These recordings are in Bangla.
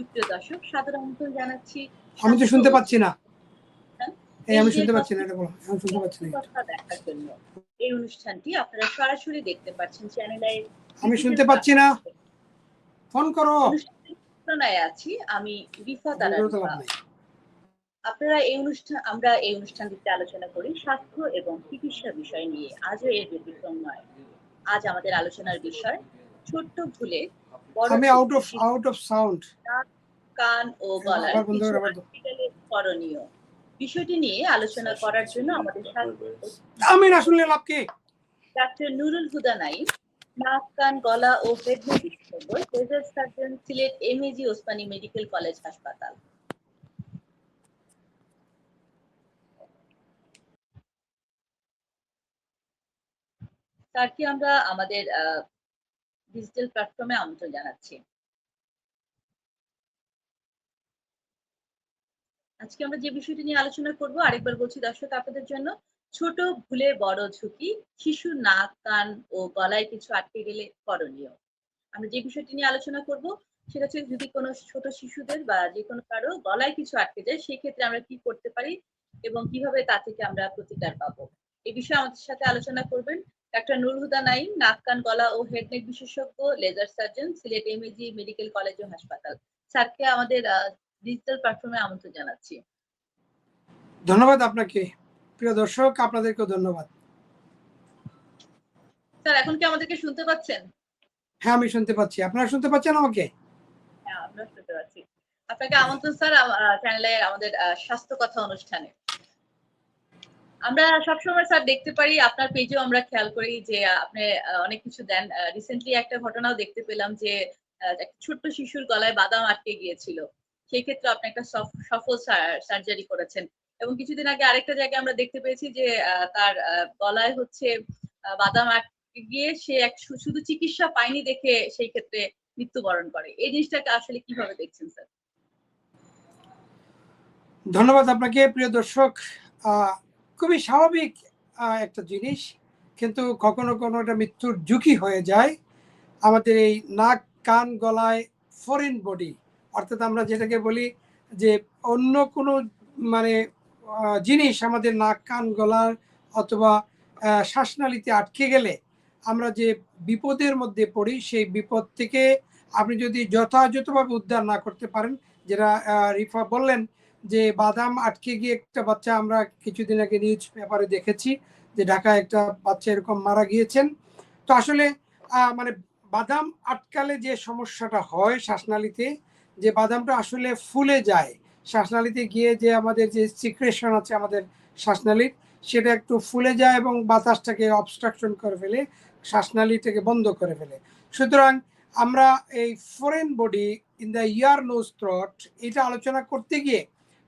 সুপ্রিয় দর্শক, সাধারণত জানাচ্ছি। আমি তো শুনতে পাচ্ছি না। আমি শুনতে পাচ্ছি না, এটা বলো। আমি শুনতে পাচ্ছি না। কথা দেখার জন্য এই অনুষ্ঠানটি আপনারা সরাসরি দেখতে পাচ্ছেন চ্যানেলে। আমি শুনতে পাচ্ছি না, ফোন করো। অনুষ্ঠানে আছি আমি, রিফা তারা। আপনারা আমরা এই অনুষ্ঠানটিতে আলোচনা করি স্বাস্থ্য এবং চিকিৎসা বিষয় নিয়ে। আজও এর ব্যতিক্রম নয়। আজ আমাদের আলোচনার বিষয় ছোট্ট ভুলে বড় আমি আউট অফ সাউন্ড। কান ও গলার কিছু করণীয় বিষয়টি নিয়ে আলোচনা করার জন্য আমাদের সাথে আমি না শুনলে লাভ কি? ডাক্তার নুরুল হুদা নাইম, নাক কান গলা ও হেড বিশেষজ্ঞ, laser surgeon, Sylhet MAG Osmani medical college হাসপাতাল। স্যারকে আমরা আমাদের ডিজিটাল প্ল্যাটফর্মে আমন্ত্রণ জানাচ্ছি। আজকে আমরা যে বিষয়টি নিয়ে আলোচনা করব, আরেকবার বলছি দর্শক আপনাদের জন্য, ছোট ভুলে বড় ঝুঁকি, শিশুর নাক কান ও গলায় কিছু আটকে গেলে করণীয়। আমরা যে বিষয়টি নিয়ে আলোচনা করব সেটা হচ্ছে, যদি কোনো ছোট শিশুদের বা যে কোনো কারো গলায় কিছু আটকে যায়, সেই ক্ষেত্রে আমরা কি করতে পারি এবং কিভাবে তা থেকে আমরা প্রতিকার পাবো। এই বিষয়ে আমাদের সাথে আলোচনা করবেন ডাক্তার নুরুল হুদা নাইম, নাক কান গলা ও হেড নেক বিশেষজ্ঞ, laser surgeon, Sylhet MAG medical college ও হাসপাতাল। স্যারকে আমাদের ডিজিটাল প্ল্যাটফর্মে আমন্ত্রণ জানাচ্ছি। ধন্যবাদ আপনাকে। প্রিয় দর্শক, আপনাদেরকেও ধন্যবাদ। স্যার, এখন কি আমাদেরকে শুনতে পাচ্ছেন? হ্যাঁ, আমি শুনতে পাচ্ছি। আপনারা শুনতে পাচ্ছেন আমাকে? হ্যাঁ, আমরা শুনতে পাচ্ছি। আপনাকে আমন্ত্রণ স্যার চ্যানেলে আমাদের স্বাস্থ্য কথা অনুষ্ঠানে। আমরা সবসময় স্যার দেখতে পারি, আপনার পেজেও আমরা খেয়াল করি যে আপনি অনেক কিছু দেন। রিসেন্টলি একটা ঘটনাও দেখতে পেলাম যে একটা ছোট্ট শিশুর গলায় বাদাম আটকে গিয়েছিল। সেই ক্ষেত্রে আপনি একটা সফল সার্জারি করেছেন এবং কিছুদিন আগে আরেকটা জায়গায় আমরা দেখতে পেয়েছি যে তার গলায় হচ্ছে বাদাম আটকে গিয়ে সে শুধু চিকিৎসা পায়নি দেখে সেই ক্ষেত্রে মৃত্যুবরণ করে। এই জিনিসটাকে আসলে কিভাবে দেখছেন স্যার? ধন্যবাদ আপনাকে। প্রিয় দর্শক, খুবই স্বাভাবিক একটা জিনিস, কিন্তু কখনো কোনো একটা মৃত্যুর ঝুঁকি হয়ে যায়। আমাদের এই নাক কান গলায় ফরেন বডি, অর্থাৎ আমরা যেটাকে বলি যে অন্য কোনো মানে জিনিস আমাদের নাক কান গলার অথবা শ্বাসনালীতে আটকে গেলে আমরা যে বিপদের মধ্যে পড়ি, সেই বিপদ থেকে আপনি যদি যথাযথভাবে উদ্ধার না করতে পারেন, যেটা রিফা বললেন যে বাদাম আটকে গিয়ে একটা বাচ্চা, আমরা কিছুদিন আগে নিউজ পেপারে দেখেছি যে ঢাকায় একটা বাচ্চা এরকম মারা গিয়েছেন। তো আসলে মানে বাদাম আটকালে যে সমস্যাটা হয় শ্বাসনালীতে, যে বাদামটা আসলে ফুলে যায় শ্বাসনালীতে গিয়ে, যে আমাদের যে সিক্রেশন আছে আমাদের শ্বাসনালীর, সেটা একটু ফুলে যায় এবং বাতাসটাকে অবস্ট্রাকশন করে ফেলে, শ্বাসনালীটাকে বন্ধ করে ফেলে। সুতরাং আমরা এই foreign body in the ear nose throat, এটা আলোচনা করতে গিয়ে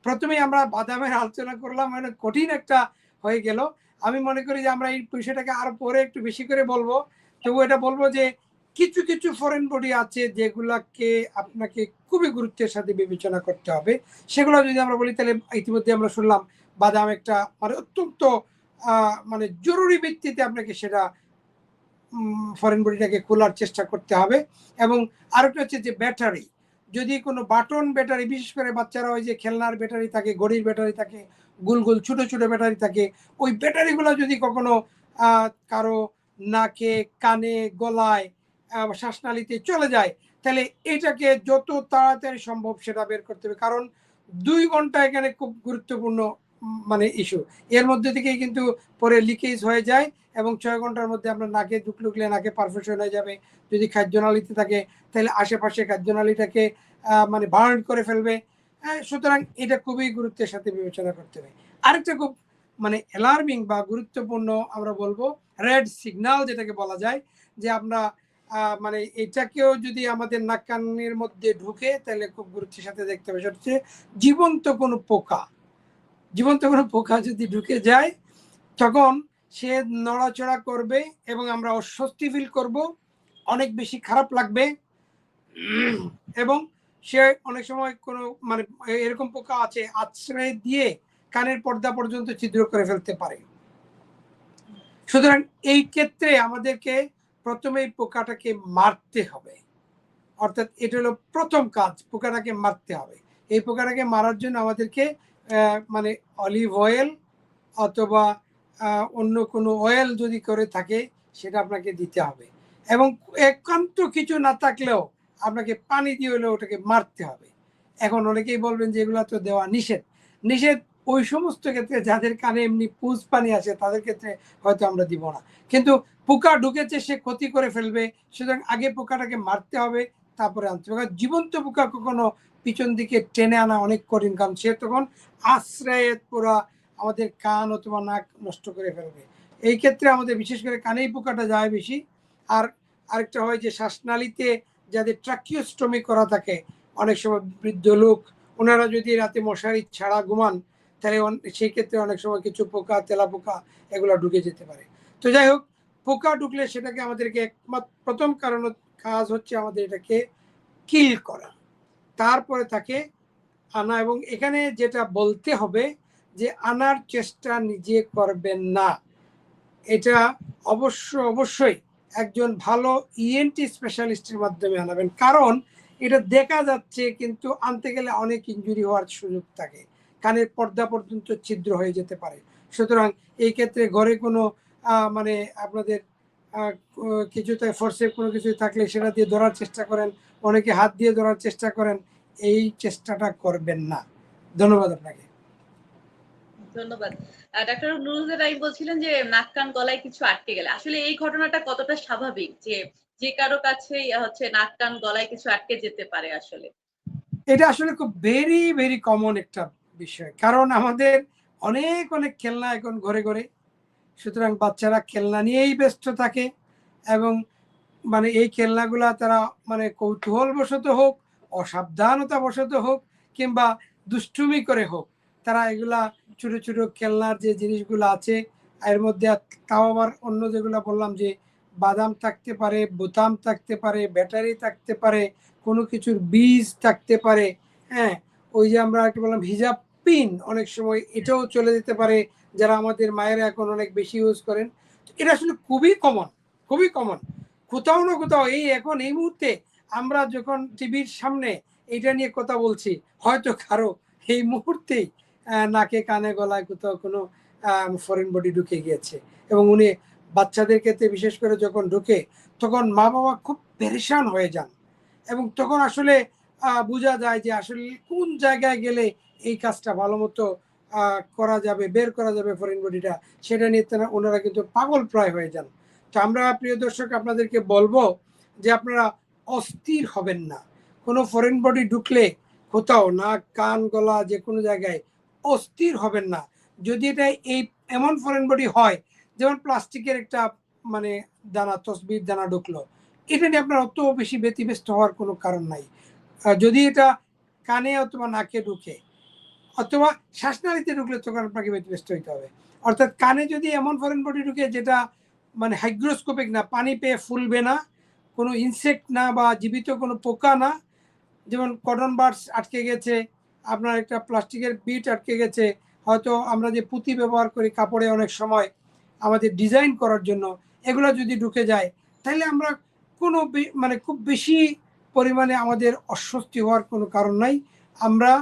প্রথমেই আমরা বাদামের আলোচনা করলাম, মানে কঠিন একটা হয়ে গেল। আমি মনে করি যে আমরা এই বিষয়টাকে আরো পরে একটু বেশি করে বলবো। তবু এটা বলবো যে কিছু কিছু ফরেন বডি আছে যেগুলাকে আপনাকে খুবই গুরুত্বের সাথে বিবেচনা করতে হবে। সেগুলো যদি আমরা বলি, তাহলে ইতিমধ্যে আমরা শুনলাম বাদাম একটা মানে অত্যন্ত মানে জরুরি ভিত্তিতে আপনাকে সেটা ফরেন বডিটাকে খোলার চেষ্টা করতে হবে। এবং আরেকটা হচ্ছে যে ব্যাটারি, যদি কোনো বাটন ব্যাটারি, বিশেষ করে বাচ্চারা ওই যে খেলনার ব্যাটারি থাকে, ঘড়ির ব্যাটারি থাকে, গোল গোল ছোট ছোট ব্যাটারি থাকে, ওই ব্যাটারিগুলো যদি কখনো কারো নাকে, কানে, গলায়, শ্বাসনালীতে চলে যায়, তাহলে এটাকে যত তাড়াতাড়ি সম্ভব সেটা বের করতে হবে। কারণ 2 ঘন্টা এখানে খুব গুরুত্বপূর্ণ মানে ইস্যু। এর মধ্যে থেকেই কিন্তু পরে লিকেজ হয়ে যায় এবং 6 ঘন্টার মধ্যে আপনার নাকে ঢুকলে নাকে পারফেশন হয়ে যাবে। যদি খাদ্যনালীতে থাকে তাহলে আশেপাশে খাদ্যনালীটাকে মানে বার্ন করে ফেলবে। সুতরাং এটা খুবই গুরুত্বের সাথে বিবেচনা করতে হবে। আরেকটা খুব মানে অ্যালার্মিং বা গুরুত্বপূর্ণ আমরা বলবো রেড সিগন্যাল যেটাকে বলা যায়, যে আমরা মানে এটাকেও যদি আমাদের নাক কানের মধ্যে ঢুকে, তাহলে খুব গুরুত্বের সাথে দেখতে হবে। সেটা হচ্ছে জীবন্ত কোনো পোকা যদি ঢুকে যায়, তখন সে নড়াচড়া করবে এবং আমরা অস্বস্তি ফিল করব, অনেক বেশি খারাপ লাগবে এবং সে অনেক সময় কোনো মানে এরকম পোকা আছে আশ্রয় দিয়ে কানের পর্দা পর্যন্ত ছিদ্র করে ফেলতে পারে। সুতরাং এই ক্ষেত্রে আমাদেরকে প্রথমে এই পোকাটাকে মারতে হবে, অর্থাৎ এটা হলো প্রথম কাজ, পোকাটাকে মারতে হবে। এই পোকাটাকে মারার জন্য আমাদেরকে মানে অলিভ অয়েল অথবা অন্য কোনো অয়েল যদি করে থাকে সেটা আপনাকে দিতে হবে, এবং একান্ত কিছু না থাকলেও আপনাকে পানি দিয়ে হলেও ওটাকে মারতে হবে। এখন অনেকেই বলবেন যে এগুলো তো দেওয়া নিষেধ। নিষেধ ওই সমস্ত ক্ষেত্রে যাদের কানে এমনি পুজ পানি আসে তাদের ক্ষেত্রে হয়তো আমরা দিব না, কিন্তু পোকা ঢুকেছে সে ক্ষতি করে ফেলবে, সুতরাং আগে পোকাটাকে মারতে হবে, তারপরে আনতে হবে। জীবন্ত পোকা কখনো পিছন দিকে টেনে আনা অনেক কঠিন, কারণ সে তখন আশ্রয়ে পুরা আমাদের কান অথবা নাক নষ্ট করে ফেলবে। এই ক্ষেত্রে আমাদের বিশেষ করে কানেই পোকাটা যায় বেশি। আর আরেকটা হয় যে শ্বাসনালীতে যাদের ট্রাকিওস্টমি করা থাকে, অনেক সময় বৃদ্ধ লোক, ওনারা যদি রাতে মশারি ছাড়া ঘুমান তাহলে সেই ক্ষেত্রে অনেক সময় কিছু পোকা, তেলা পোকা এগুলো ঢুকে যেতে পারে। তো যাই হোক, পোকা ঢুকলে সেটাকে আমাদেরকে একমাত্র প্রথম কাজ হচ্ছে আমাদের এটাকে কিল করা, তারপরে তাকে আনা। এবং এখানে যেটা বলতে হবে যে আনার চেষ্টা নিজে করবেন না, এটা অবশ্যই একজন ভালো ইএনটি স্পেশালিস্টের মাধ্যমে আনাবেন, কারণ এটা দেখা যাচ্ছে কিন্তু আনতে গেলে অনেক ইনজুরি হওয়ার সুযোগ থাকে, কানের পর্দা পর্যন্ত ছিদ্র হয়ে যেতে পারে। সুতরাং এই ক্ষেত্রে ঘরে কোনো মানে আপনাদের কিছুতে ফোর্সে কোনো কিছু থাকলে সেটা দিয়ে ধরার চেষ্টা করেন, অনেকে হাত দিয়ে ধরার চেষ্টা করেন, এই চেষ্টাটা করবেন না। ধন্যবাদ আপনাকে। ধন্যবাদ। ডাক্তার নুরুল রাই বলছিলেন যে নাক কান গলায় কিছু আটকে গেলে আসলে এই ঘটনাটা কতটা স্বাভাবিক যে যে কারো কাছেই হচ্ছে নাক কান গলায় কিছু আটকে যেতে পারে আসলে? এটা আসলে খুব ভেরি কমন একটা বিষয়, কারণ আমাদের অনেক খেলনা এখন ঘরে ঘরে, সুতরাং বাচ্চারা খেলনা নিয়েই ব্যস্ত থাকে, এবং মানে এই খেলনাগুলা তারা মানে কৌতূহলবশত হোক, অসাবধানতা বশত হোক, কিংবা দুষ্টুমি করে হোক, তারা এগুলা ছোট ছোট খেলনার যে জিনিসগুলো আছে এর মধ্যে, তাও আবার অন্য যেগুলো বললাম যে বাদাম থাকতে পারে, বোতাম থাকতে পারে, ব্যাটারি থাকতে পারে, কোনো কিছুর বীজ থাকতে পারে, হ্যাঁ, ওই যে আমরা কি বললাম হিজাব পিন, অনেক সময় এটাও চলে যেতে পারে, যারা আমাদের মায়েরা এখন অনেক বেশি ইউজ করেন। এটা আসলে খুবই কমন। কোথাও না কোথাও এখন এই মুহূর্তে আমরা যখন টিভির সামনে এটা নিয়ে কথা বলছি, হয়তো কারো এই মুহূর্তেই নাকে কানে গলায় কোথাও কোনো ফরেন বডি ঢুকে গিয়েছে, এবং উনি বাচ্চাদের ক্ষেত্রে বিশেষ করে যখন ঢুকে তখন মা বাবা খুব পেরেশান হয়ে যান, এবং তখন আসলে বোঝা যায় যে আসলে কোন জায়গায় গেলে এই কাজটা ভালো মতো করা যাবে, বের করা যাবে ফরেন বডিটা, সেটা নিয়ে ওনারা কিন্তু পাগল প্রায় হয়ে যান। তো আমরা প্রিয় দর্শক আপনাদেরকে বলবো যে আপনারা অস্থির হবেন না, কোনো ফরেন বডি ঢুকলে কোথাও নাক কান গলা যে কোনো জায়গায় অস্থির হবেন না। যদি এটা এমন ফরেন বডি হয় যেমন প্লাস্টিকের একটা মানে দানা, তসবির দানা ঢুকলো, এটা নিয়ে আপনার অত বেশি ব্যতিব্যস্ত হওয়ার কোনো কারণ নাই। যদি এটা কানে অথবা নাকে ঢুকে অথবা শ্বাসনালীতে ঢুকলে তখন আপনাকে ব্যতিব্যস্ত হইতে হবে। অর্থাৎ কানে যদি এমন ফরেন বডি ঢুকে যেটা মানে হাইগ্রোস্কোপিক না, পানি পেয়ে ফুলবে না, কোনো ইনসেক্ট না বা জীবিত কোনো পোকা না, যেমন কটন বাডস আটকে গেছে, আপনার একটা প্লাস্টিকের বিট আটকে গেছে, হয়তো আমরা যে পুঁতি ব্যবহার করি কাপড়ে অনেক সময় আমাদের ডিজাইন করার জন্য, এগুলো যদি ঢুকে যায় তাহলে আমরা কোনো মানে খুব বেশি পরিমাণে আমাদের অস্বস্তি হওয়ার কোনো কারণ নাই। আমরা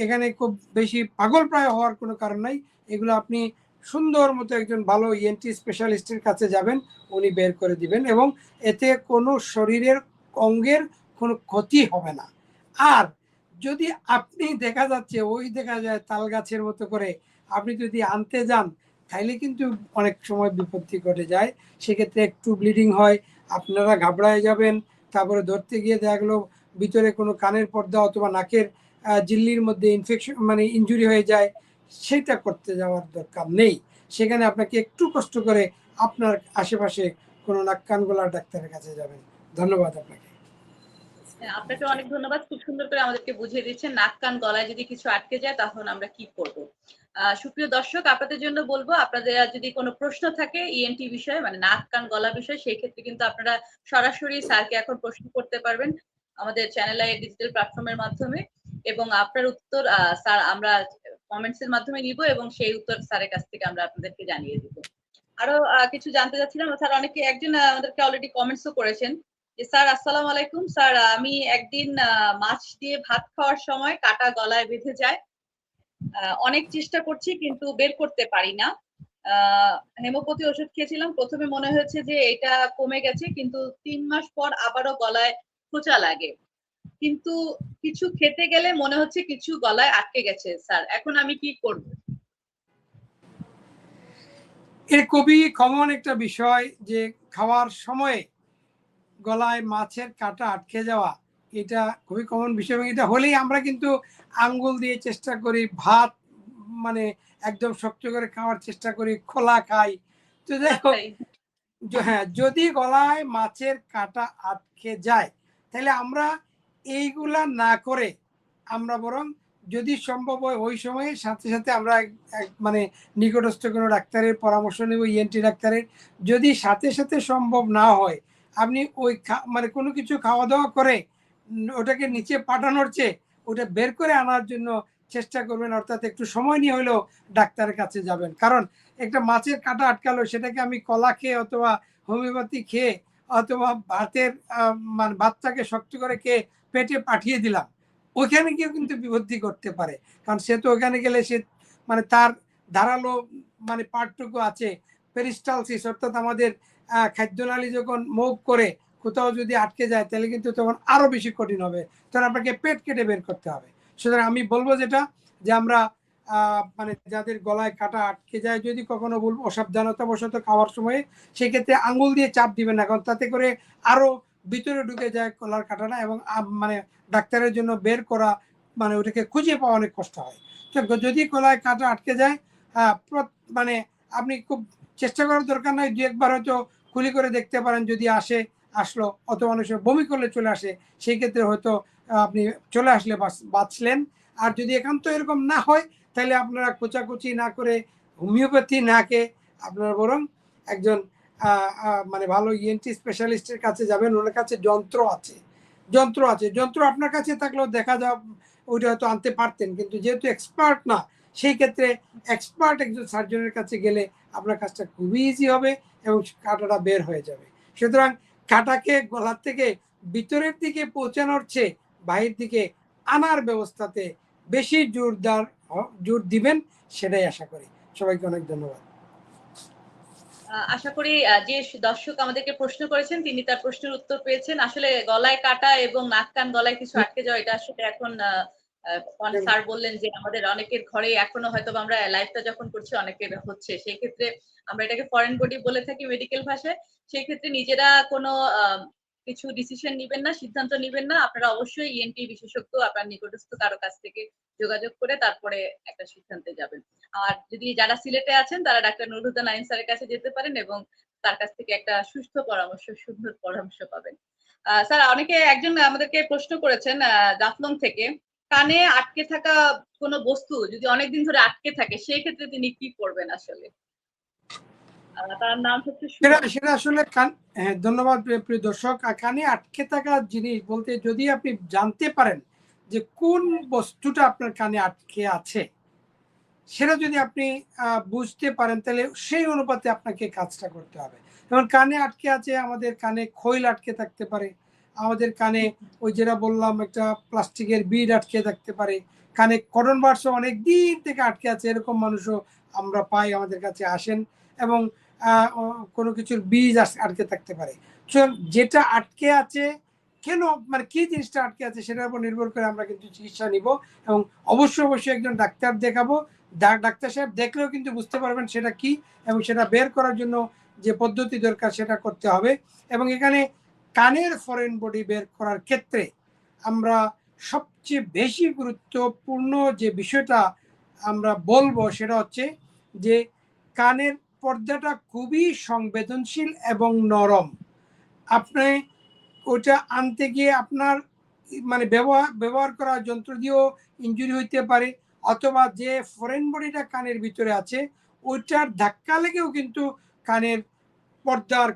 এখানে খুব বেশি পাগল প্রায় হওয়ার কোনো কারণ নাই। এগুলো আপনি সুন্দর মতো একজন ভালো ইএনটি স্পেশালিস্টের কাছে যাবেন, উনি বের করে দিবেন, এবং এতে কোনো শরীরের অঙ্গের কোনো ক্ষতি হবে না। আর যদি আপনি দেখা যায় তাল গাছের মতো করে আপনি যদি আনতে যান তাইলে কিন্তু অনেক সময় বিপত্তি ঘটে যায়, সেক্ষেত্রে একটু ব্লিডিং হয়, আপনারা ঘাবড়ায় যাবেন, তারপরে ধরতে গিয়ে দেখা গেলো ভিতরে কোনো কানের পর্দা অথবা নাকের ঝিল্লির মধ্যে ইনফেকশন মানে ইনজুরি হয়ে যায়, সেটা করতে যাওয়ার দরকার নেই। সেখানে আপনাকে একটু কষ্ট করে আপনার আশেপাশে কোনো নাক কান গলার ডাক্তারের কাছে যাবেন। ধন্যবাদ আপনাকে। আপনাকে অনেক ধন্যবাদ, খুব সুন্দর করে আমাদেরকে বুঝিয়ে দিচ্ছেন নাক কান গলায় যদি কিছু আটকে যায় তখন আমরা কি করব। সুপ্রিয় দর্শক, আপনাদের জন্য বলবো আপনাদের যদি কোনো প্রশ্ন থাকে ইএনটি বিষয়ে মানে নাক কান গলা বিষয়ে, সেই ক্ষেত্রে কিন্তু আপনারা সরাসরি স্যারকে এখন প্রশ্ন করতে পারবেন আমাদের চ্যানেল আই ডিজিটাল প্ল্যাটফর্মের মাধ্যমে, এবং আপনার উত্তর স্যার আমরা কমেন্টস এর মাধ্যমে নিব এবং সেই উত্তর স্যারের কাছ থেকে আমরা আপনাদেরকে জানিয়ে দিব। আরো কিছু জানতে চাচ্ছিলাম স্যার, অনেকে একজন আমাদেরকে অলরেডি কমেন্টসও করেছেন যে স্যার আসসালামু আলাইকুম। স্যার আমি একদিন মাছ দিয়ে ভাত খাওয়ার সময় কাঁটা গলায় বেঁধে যায়। অনেক চেষ্টা করছি কিন্তু বের করতে পারি না। আ হেমোপ্যাথি ওষুধ খেয়েছিলাম। ১ম এ মনে হয়েছে যে এটা কমে গেছে কিন্তু ৩ মাস পর আবারও গলায় খোঁচা লাগে। কিন্তু কিছু খেতে গেলে মনে হচ্ছে কিছু গলায় আটকে গেছে স্যার। এখন আমি কি করব? এর খুবই কমন একটা বিষয় যে খাওয়ার সময়ে গলায় মাছের কাঁটা আটকে যাওয়া, এটা খুবই কমন বিষয় এবং এটা হলেই আমরা কিন্তু আঙ্গুল দিয়ে চেষ্টা করি, ভাত মানে একদম শক্ত করে খাওয়ার চেষ্টা করি, খোলা খাই। তো যাই হোক, আচ্ছাই। হ্যাঁ, যদি গলায় মাছের কাঁটা আটকে যায় তাহলে আমরা এইগুলা না করে আমরা বরং যদি সম্ভব হয় ওই সময়ে সাথে সাথে আমরা মানে নিকটস্থ কোনো ডাক্তারের পরামর্শ নেব, ইএনটি ডাক্তারের। যদি সাথে সাথে সম্ভব না হয়, আপনি ওই মানে কোনো কিছু খাওয়া দাওয়া করে ওটাকে নিচে পাঠানোর চেয়ে ওটা বের করে আনার জন্য চেষ্টা করবেন, অর্থাৎ একটু সময় নিয়ে হলেও ডাক্তারের কাছে যাবেন। কারণ একটা মাছের কাঁটা আটকালো, সেটাকে আমি কলা খেয়ে অথবা হোমিওপ্যাথি খেয়ে অথবা ভাতের মানে ভাতটাকে শক্ত করে খেয়ে পেটে পাঠিয়ে দিলাম, ওইখানে গিয়েও কিন্তু বিপত্তি করতে পারে। কারণ সে তো ওখানে গেলে সে মানে তার ধারালো মানে পার্টটুকু আছে, পেরিস্টালসিস, অর্থাৎ আমাদের খাদ্যনালী যখন মুভ করে কোথাও যদি আটকে যায় তাহলে কিন্তু তখন আরো বেশি কঠিন হবে, তখন আপনাকে পেট কেটে বের করতে হবে। সুতরাং আমি বলবো যেটা, যে আমরা মানে যাদের গলায় কাঁটা আটকে যায়, যদি কখনো অসাবধানতাবশত খাওয়ার সময়, সেক্ষেত্রে আঙ্গুল দিয়ে চাপ দিবেন না, কারণ তাতে করে আরো ভিতরে ঢুকে যায় গলার কাঁটাটা এবং মানে ডাক্তারের জন্য বের করা মানে ওটাকে খুঁজে পাওয়া অনেক কষ্ট হয়। তো যদি গলায় কাঁটা আটকে যায়, মানে আপনি খুব চেষ্টা করার দরকার নয়, দু একবার হয়তো খুলি করে দেখতে পারেন, যদি আসলো, অথবা অনেক সময় বমি করলে চলে আসে, সেই ক্ষেত্রে হয়তো আপনি চলে আসলে বাঁচলেন। আর যদি একান্ত এরকম না হয় তাহলে আপনারা কোচাকুচি না করে, হোমিওপ্যাথি না খেয়ে আপনারা বরং একজন মানে ভালো ইএনটি স্পেশালিস্টের কাছে যাবেন। ওনার কাছে যন্ত্র আপনার কাছে থাকলেও দেখা যাও ওইটা হয়তো আনতে পারতেন, কিন্তু যেহেতু এক্সপার্ট না, সেই ক্ষেত্রে এক্সপার্ট একজন সার্জনের কাছে গেলে আপনার কাজটা খুবই ইজি হবে এবং কাঁটাটা বের হয়ে যাবে। সুতরাং কাঁটাকে গলার থেকে ভিতরের দিকে পৌঁছানোর চেয়ে বাহির দিকে আনার ব্যবস্থাতে বেশি জোর দিবেন, সেটাই আশা করি। সবাইকে অনেক ধন্যবাদ। আশা করি যে দর্শক আমাদেরকে প্রশ্ন করেছেন তিনি তার প্রশ্নের উত্তর পেয়েছেন। আসলে গলায় কাটা এবং নাক কান গলায় কিছু আটকে যাওয়া এটা আসলে এখন স্যার বললেন যে আমাদের অনেকের ঘরে এখনো হয়তোবা আমরা লাইভটা যখন করছি অনেকের হচ্ছে। সেই ক্ষেত্রে আমরা এটাকে ফরেন বডি বলে থাকি মেডিকেল ভাষায়। সেই ক্ষেত্রে নিজেরা কোনো কিছু ডিসিশন নিবেন না, সিদ্ধান্ত নিবেন না। আপনারা অবশ্যই ইএনটি বিশেষজ্ঞ আপনার নিকটস্থ কারো কাছ থেকে যোগাযোগ করে তারপরে একটা সিদ্ধান্তে যাবেন। আর যদি যারা সিলেটে আছেন তারা ডাক্তার নুরুল হুদা নাইম স্যারের কাছে যেতে পারেন এবং তার কাছ থেকে একটা সুস্থ পরামর্শ, সুন্দর পরামর্শ পাবেন। স্যার অনেকে একজন আমাদেরকে প্রশ্ন করেছেন জাফলং থেকে, কানে আটকে থাকা কোনো বস্তু যদি অনেকদিন ধরে আটকে থাকে সেই ক্ষেত্রে তিনি কি করবেন আসলে? তার নাম হচ্ছে সুমন। সেটা আসলে হ্যাঁ, ধন্যবাদ প্রিয় দর্শক। কানে আটকে থাকা জিনিস বলতে, যদি আপনি জানতে পারেন যে কোন বস্তুটা আপনার কানে আটকে আছে, সেটা যদি আপনি বুঝতে পারেন তাহলে সেই অনুপাতে আপনাকে কাজটা করতে হবে। যেমন কানে আটকে আছে, আমাদের কানে খৈল আটকে থাকতে পারে, আমাদের কানে ওই যেটা বললাম একটা প্লাস্টিকের বিড আটকে থাকতে পারে, কানে কটন বাডসও অনেক দিন থেকে আটকে আছে, এরকম মানুষও আমরা পাই, আমাদের কাছে আসেন। এবং কোনো কিছুর বীজ আটকে থাকতে পারে। যেটা আটকে আছে কেন, মানে কি জিনিসটা আটকে আছে সেটার উপর নির্ভর করে আমরা কিন্তু চিকিৎসা নিব এবং অবশ্যই একজন ডাক্তার দেখাবো। ডাক্তার সাহেব দেখলেও কিন্তু বুঝতে পারবেন সেটা কি, এবং সেটা বের করার জন্য যে পদ্ধতি দরকার সেটা করতে হবে। এবং এখানে কানের ফরেন বডি বের করার ক্ষেত্রে আমরা সবচেয়ে বেশি গুরুত্বপূর্ণ যে বিষয়টা আমরা বলবো সেটা হচ্ছে যে কানের পর্দাটা খুবই সংবেদনশীল এবং নরম। আপনি ওটা আনতে গিয়ে আপনার মানে ব্যবহার করা যন্ত্র দিয়েও ইনজুরি হইতে পারে, অথবা যে ফরেন বডিটা কানের ভিতরে আছে ওইটার ধাক্কা লেগেও কিন্তু কানের পর্দার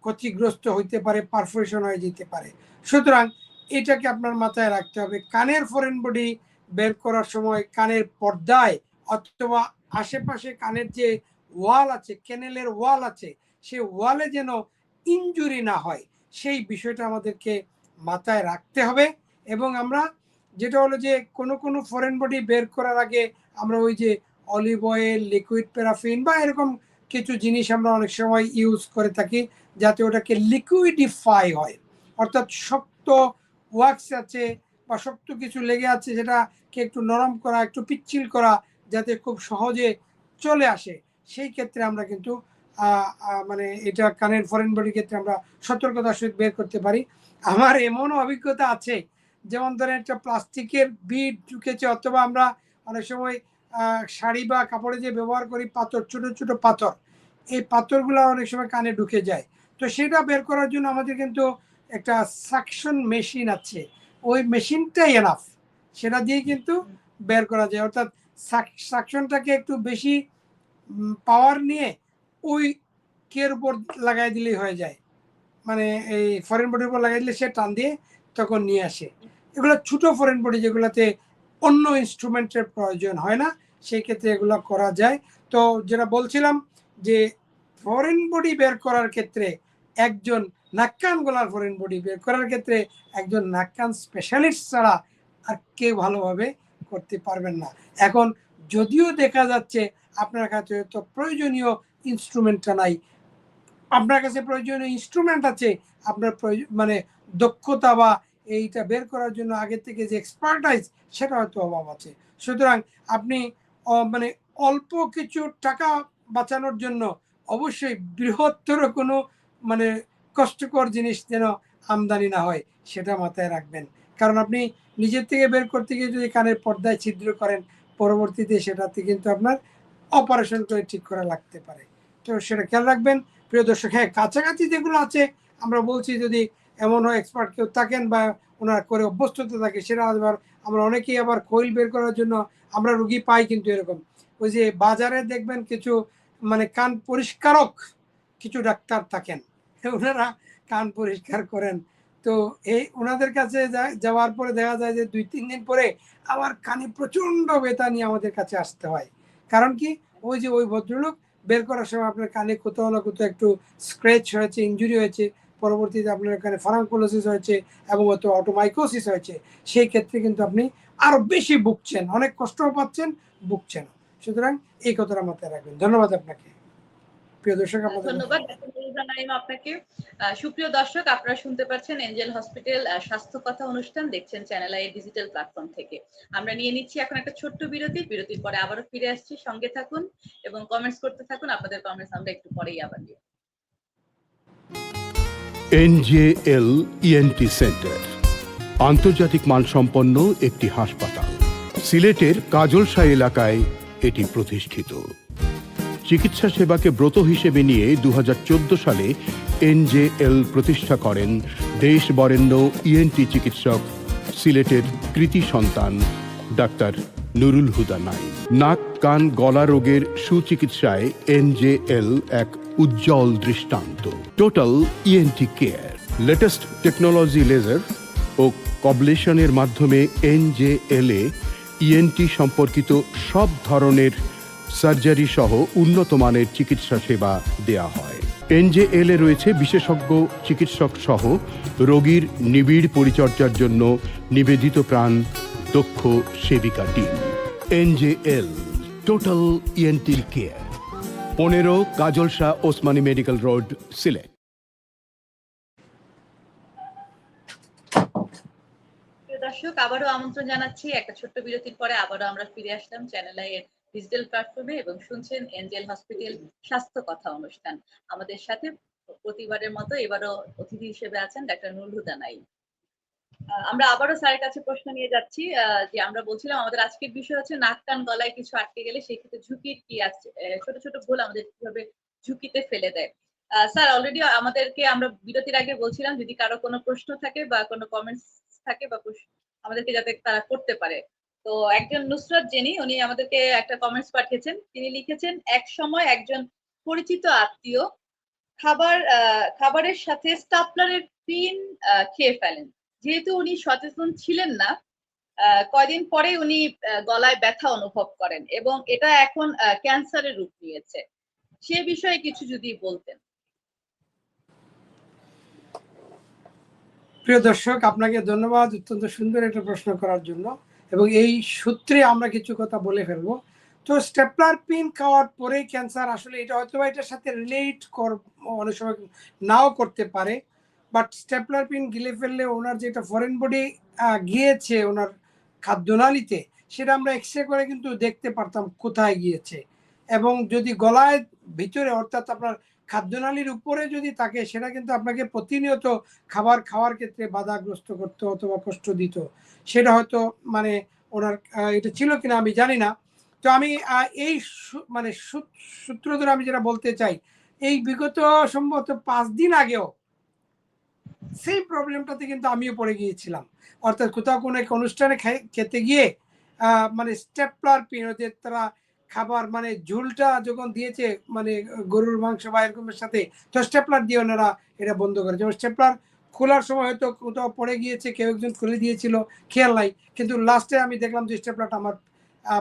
ক্ষতিগ্রস্ত হইতে পারে, পারফোরেশন হয়ে যেতে পারে। সুতরাং এটাকে আপনার মাথায় রাখতে হবে। কানের ফরেন বডি বের করার সময় কানের পর্দায় অথবা আশেপাশে কানের যে ওয়াল আছে, ক্যানেলের ওয়াল আছে, সেই ওয়ালে যেন ইনজুরি না হয়, সেই বিষয়টা আমাদেরকে মাথায় রাখতে হবে। এবং আমরা যেটা হলো যে কোনো ফরেন বডি বের করার আগে আমরা ওই যে অলিভ অয়েল, লিকুইড প্যারাফিন বা এরকম কিছু জিনিস আমরা অনেক সময় ইউজ করে থাকি যাতে ওটাকে লিকুইডিফাই হয়, অর্থাৎ শক্ত ওয়াক্স আছে বা শক্ত কিছু লেগে আছে সেটাকে একটু নরম করা, একটু পিচ্ছিল করা, যাতে খুব সহজে চলে আসে। সেই ক্ষেত্রে আমরা কিন্তু মানে এটা কানের ফরেন বডির ক্ষেত্রে আমরা সতর্কতার সহিত বের করতে পারি। আমার এমনও অভিজ্ঞতা আছে, যেমন ধরেন একটা প্লাস্টিকের বিড ঢুকেছে, অথবা আমরা অনেক সময় শাড়ি বা কাপড়ে যে ব্যবহার করি পাথর, ছোট ছোট পাথর, এই পাথরগুলো অনেক সময় কানে ঢুকে যায়। তো সেটা বের করার জন্য আমাদের কিন্তু একটা সাকশন মেশিন আছে, ওই মেশিনটাই এনাফ, সেটা দিয়ে কিন্তু বের করা যায়। অর্থাৎ সাকশনটাকে একটু বেশি পাওয়ার নিয়ে ওই কের উপর লাগাই দিলেই হয়ে যায়, মানে এই ফরেন বডির উপর লাগাই দিলে সে টান দিয়ে তখন নিয়ে আসে। এগুলো ছোট ফরেন বডি যেগুলোতে অন্য ইনস্ট্রুমেন্টের প্রয়োজন হয় না, সেই ক্ষেত্রে এগুলো করা যায়। তো যেটা বলছিলাম যে ফরেন বডি বের করার ক্ষেত্রে একজন নাক কান গলার ফরেন বডি বের করার ক্ষেত্রে একজন নাক কান স্পেশালিস্ট ছাড়া আর কেউ ভালোভাবে করতে পারবেন না। এখন যদিও দেখা যাচ্ছে আপনার কাছে তো প্রয়োজনীয় ইনস্ট্রুমেন্টটা নাই, আপনার কাছে প্রয়োজনীয় ইনস্ট্রুমেন্ট আছে, আপনার মানে দক্ষতা বা এইটা বের করার জন্য আগে থেকে যে এক্সপার্টাইজ সেটা হয়তো অভাব আছে। সুতরাং আপনি মানে অল্প কিছু টাকা বাঁচানোর জন্য অবশ্যই বৃহত্তর কোনো মানে কষ্টকর জিনিস যেন আমদানি না হয় সেটা মাথায় রাখবেন। কারণ আপনি নিজের থেকে বের করতে গিয়ে যদি কানের পর্দায় ছিদ্র করেন, পরবর্তীতে সেটাতে কিন্তু আপনার অপারেশন করে ঠিক করা লাগতে পারে। তো সেটা খেয়াল রাখবেন প্রিয় দর্শক। হ্যাঁ, কাছাকাছি যেগুলো আছে আমরা বলছি যদি এমন হয় এক্সপার্ট কেউ থাকেন বা ওনার করে অভ্যস্ততা থাকে, সেটা আবার আমরা অনেকেই আবার কোয়েল বের করার জন্য আমরা রুগী পাই। কিন্তু এরকম ওই যে বাজারে দেখবেন কিছু মানে কান পরিষ্কারক কিছু ডাক্তার থাকেন, ওনারা কান পরিষ্কার করেন। তো এই ওনাদের কাছে যাওয়ার পরে দেখা যায় যে 2-3 দিন পরে আবার কানে প্রচন্ড ব্যথা নিয়ে আমাদের কাছে আসতে হয়। কারণ কি, ওই যে ওই ভদ্রলোক বের করার সময় আপনার কানে কোথাও না কোথাও একটু স্ক্র্যাচ হয়েছে, ইনজুরি হয়েছে, পরবর্তীতে আপনার এখানে ফারাঙ্কুলোসিস হয়েছে এবং হয়তো অটোমাইকোসিস হয়েছে। সেই ক্ষেত্রে কিন্তু আপনি আরো বেশি ভুগছেন, অনেক কষ্টও পাচ্ছেন, ভুগছেন। সুতরাং এই কথাটা মাথায় রাখবেন। ধন্যবাদ আপনাকে প্রিয় দর্শক। ধন্যবাদ আপনাকে। সুপ্রিয় দর্শক, আপনারা শুনতে পাচ্ছেন এঞ্জেল হসপিটাল স্বাস্থ্য কথা অনুষ্ঠান দেখছেন চ্যানেল আই ডিজিটাল প্ল্যাটফর্ম থেকে। আমরা নিয়ে নিচ্ছি এখন একটা ছোট্ট বিরতি। বিরতির পরে আবারও ফিরে আসছি, সঙ্গে থাকুন এবং কমেন্টস করতে থাকুন। আপনাদের কমেন্টস আমরা একটু পরেই আবার নিব। NJL ENT সেন্টার আন্তর্জাতিক মানসম্পন্ন একটি হাসপাতাল। সিলেটের কাজলশাহ এলাকায় এটি প্রতিষ্ঠিত। চিকিৎসা সেবাকে ব্রত হিসেবে নিয়ে 2014 সালে NJL প্রতিষ্ঠা করেন দেশ বরেণ্য ENT চিকিৎসক, সিলেটের কৃতি সন্তান ডাক্তার নুরুল হুদা নাইম। নাক কান গলা রোগের সুচিকিৎসায় NJL এক উজ্জ্বল দৃষ্টান্ত। Total ENT care, latest technology, laser ও কবলেশনের মাধ্যমে NJL এ ENT সম্পর্কিত সব ধরনের সার্জারি সহ উন্নত মানের চিকিৎসা সেবা দেয়া হয়। NJL এ রয়েছে বিশেষজ্ঞ চিকিৎসক সহ রোগীর নিবিড় পরিচর্যার জন্য নিবেদিত প্রাণ দক্ষ সেবিকা team. NJL total ENT care, 15 Kajalshah Osmani medical road, Sylhet. দর্শক, আবারও আমন্ত্রণ জানাচ্ছি একটা ছোট্ট বিরতির পরে আবারও আমরা ফিরে আসলাম চ্যানেল আই এর ডিজিটাল প্ল্যাটফর্মে এবং শুনছেন এঞ্জেল হসপিটাল স্বাস্থ্য কথা অনুষ্ঠান। আমাদের সাথে প্রতিবারের মতো এবারও অতিথি হিসেবে আছেন ডাক্তার নুরুল হুদা নাইম। আমরা আবারও স্যারের কাছে প্রশ্ন নিয়ে যাচ্ছি। যে আমরা বলছিলাম আমাদের আজকের বিষয় হচ্ছে নাক কান গলায় কিছু আটকে গেলে সেই ক্ষেত্রে ঝুঁকির কি আছে, ছোট ছোট ভুল আমাদের কিভাবে ঝুঁকিতে ফেলে দেয়। স্যার অলরেডি আমাদেরকে আমরা বিরতির আগে বলছিলাম যদি কারো কোনো প্রশ্ন থাকে বা কোনো কমেন্টস থাকে বা আমাদেরকে যাতে তারা করতে পারে। তো একজন নুসরাত জেনি, উনি আমাদেরকে একটা কমেন্টস পাঠিয়েছেন। তিনি লিখেছেন, এক সময় একজন পরিচিত আত্মীয় খাবারের সাথে স্টাপলারের পিন খেয়ে ফেলেন। যেহেতু উনি সচেতন ছিলেন না, কয়দিন পরে উনি গলায় ব্যথা অনুভব করেন এবং এটা এখন ক্যান্সারের রূপ নিয়েছে। সে বিষয়ে কিছু যদি বলতেন। প্রিয় দর্শক, আপনাকে ধন্যবাদ অত্যন্ত সুন্দর একটা প্রশ্ন করার জন্য, এবং এই সূত্রে আমরা কিছু কথা বলে ফেলবো। তো স্টেপলার পিন খাওয়ার পরে ক্যান্সার, আসলে এটা হয়তো এটার সাথে রিলেট অনেক সময় নাও করতে পারে, বাট স্টেপলার পিন গিলে ফেললে ওনার যেটা ফরেন বডি গিয়েছে ওনার খাদ্যনালীতে, সেটা আমরা এক্সরে করে কিন্তু দেখতে পারতাম কোথায় গিয়েছে। এবং যদি গলায় ভিতরে, অর্থাৎ আপনার খাদ্যনালীর উপরে যদি থাকে, সেটা কিন্তু আপনাকে প্রতিনিয়ত খাবার খাওয়ার ক্ষেত্রে বাধাগ্রস্ত করতো অথবা কষ্ট দিত। সেটা হয়তো মানে ওনার এটা ছিল কিনা আমি জানি না। তো আমি এই মানে সূত্র ধরে আমি যেটা বলতে চাই, এই বিগত সম্ভবত 5 দিন আগেও সেই প্রবলেমটাতে কিন্তু আমিও পড়ে গিয়েছিলাম। অর্থাৎ কোথাও কোনো এক অনুষ্ঠানে খেতে গিয়ে মানে স্টেপলার পিন, ওদের তারা খাবার মানে ঝুলটা যখন দিয়েছে মানে গরুর মাংস বা এরকমের সাথে, তো স্টেপলার দিয়ে ওনারা এটা বন্ধ করে। যেমন স্টেপলার খোলার সময় হয়তো কোথাও পড়ে গিয়েছে, কেউ একজন খুলে দিয়েছিল, খেয়াল নাই, কিন্তু লাস্টে আমি দেখলাম যে স্টেপলারটা আমার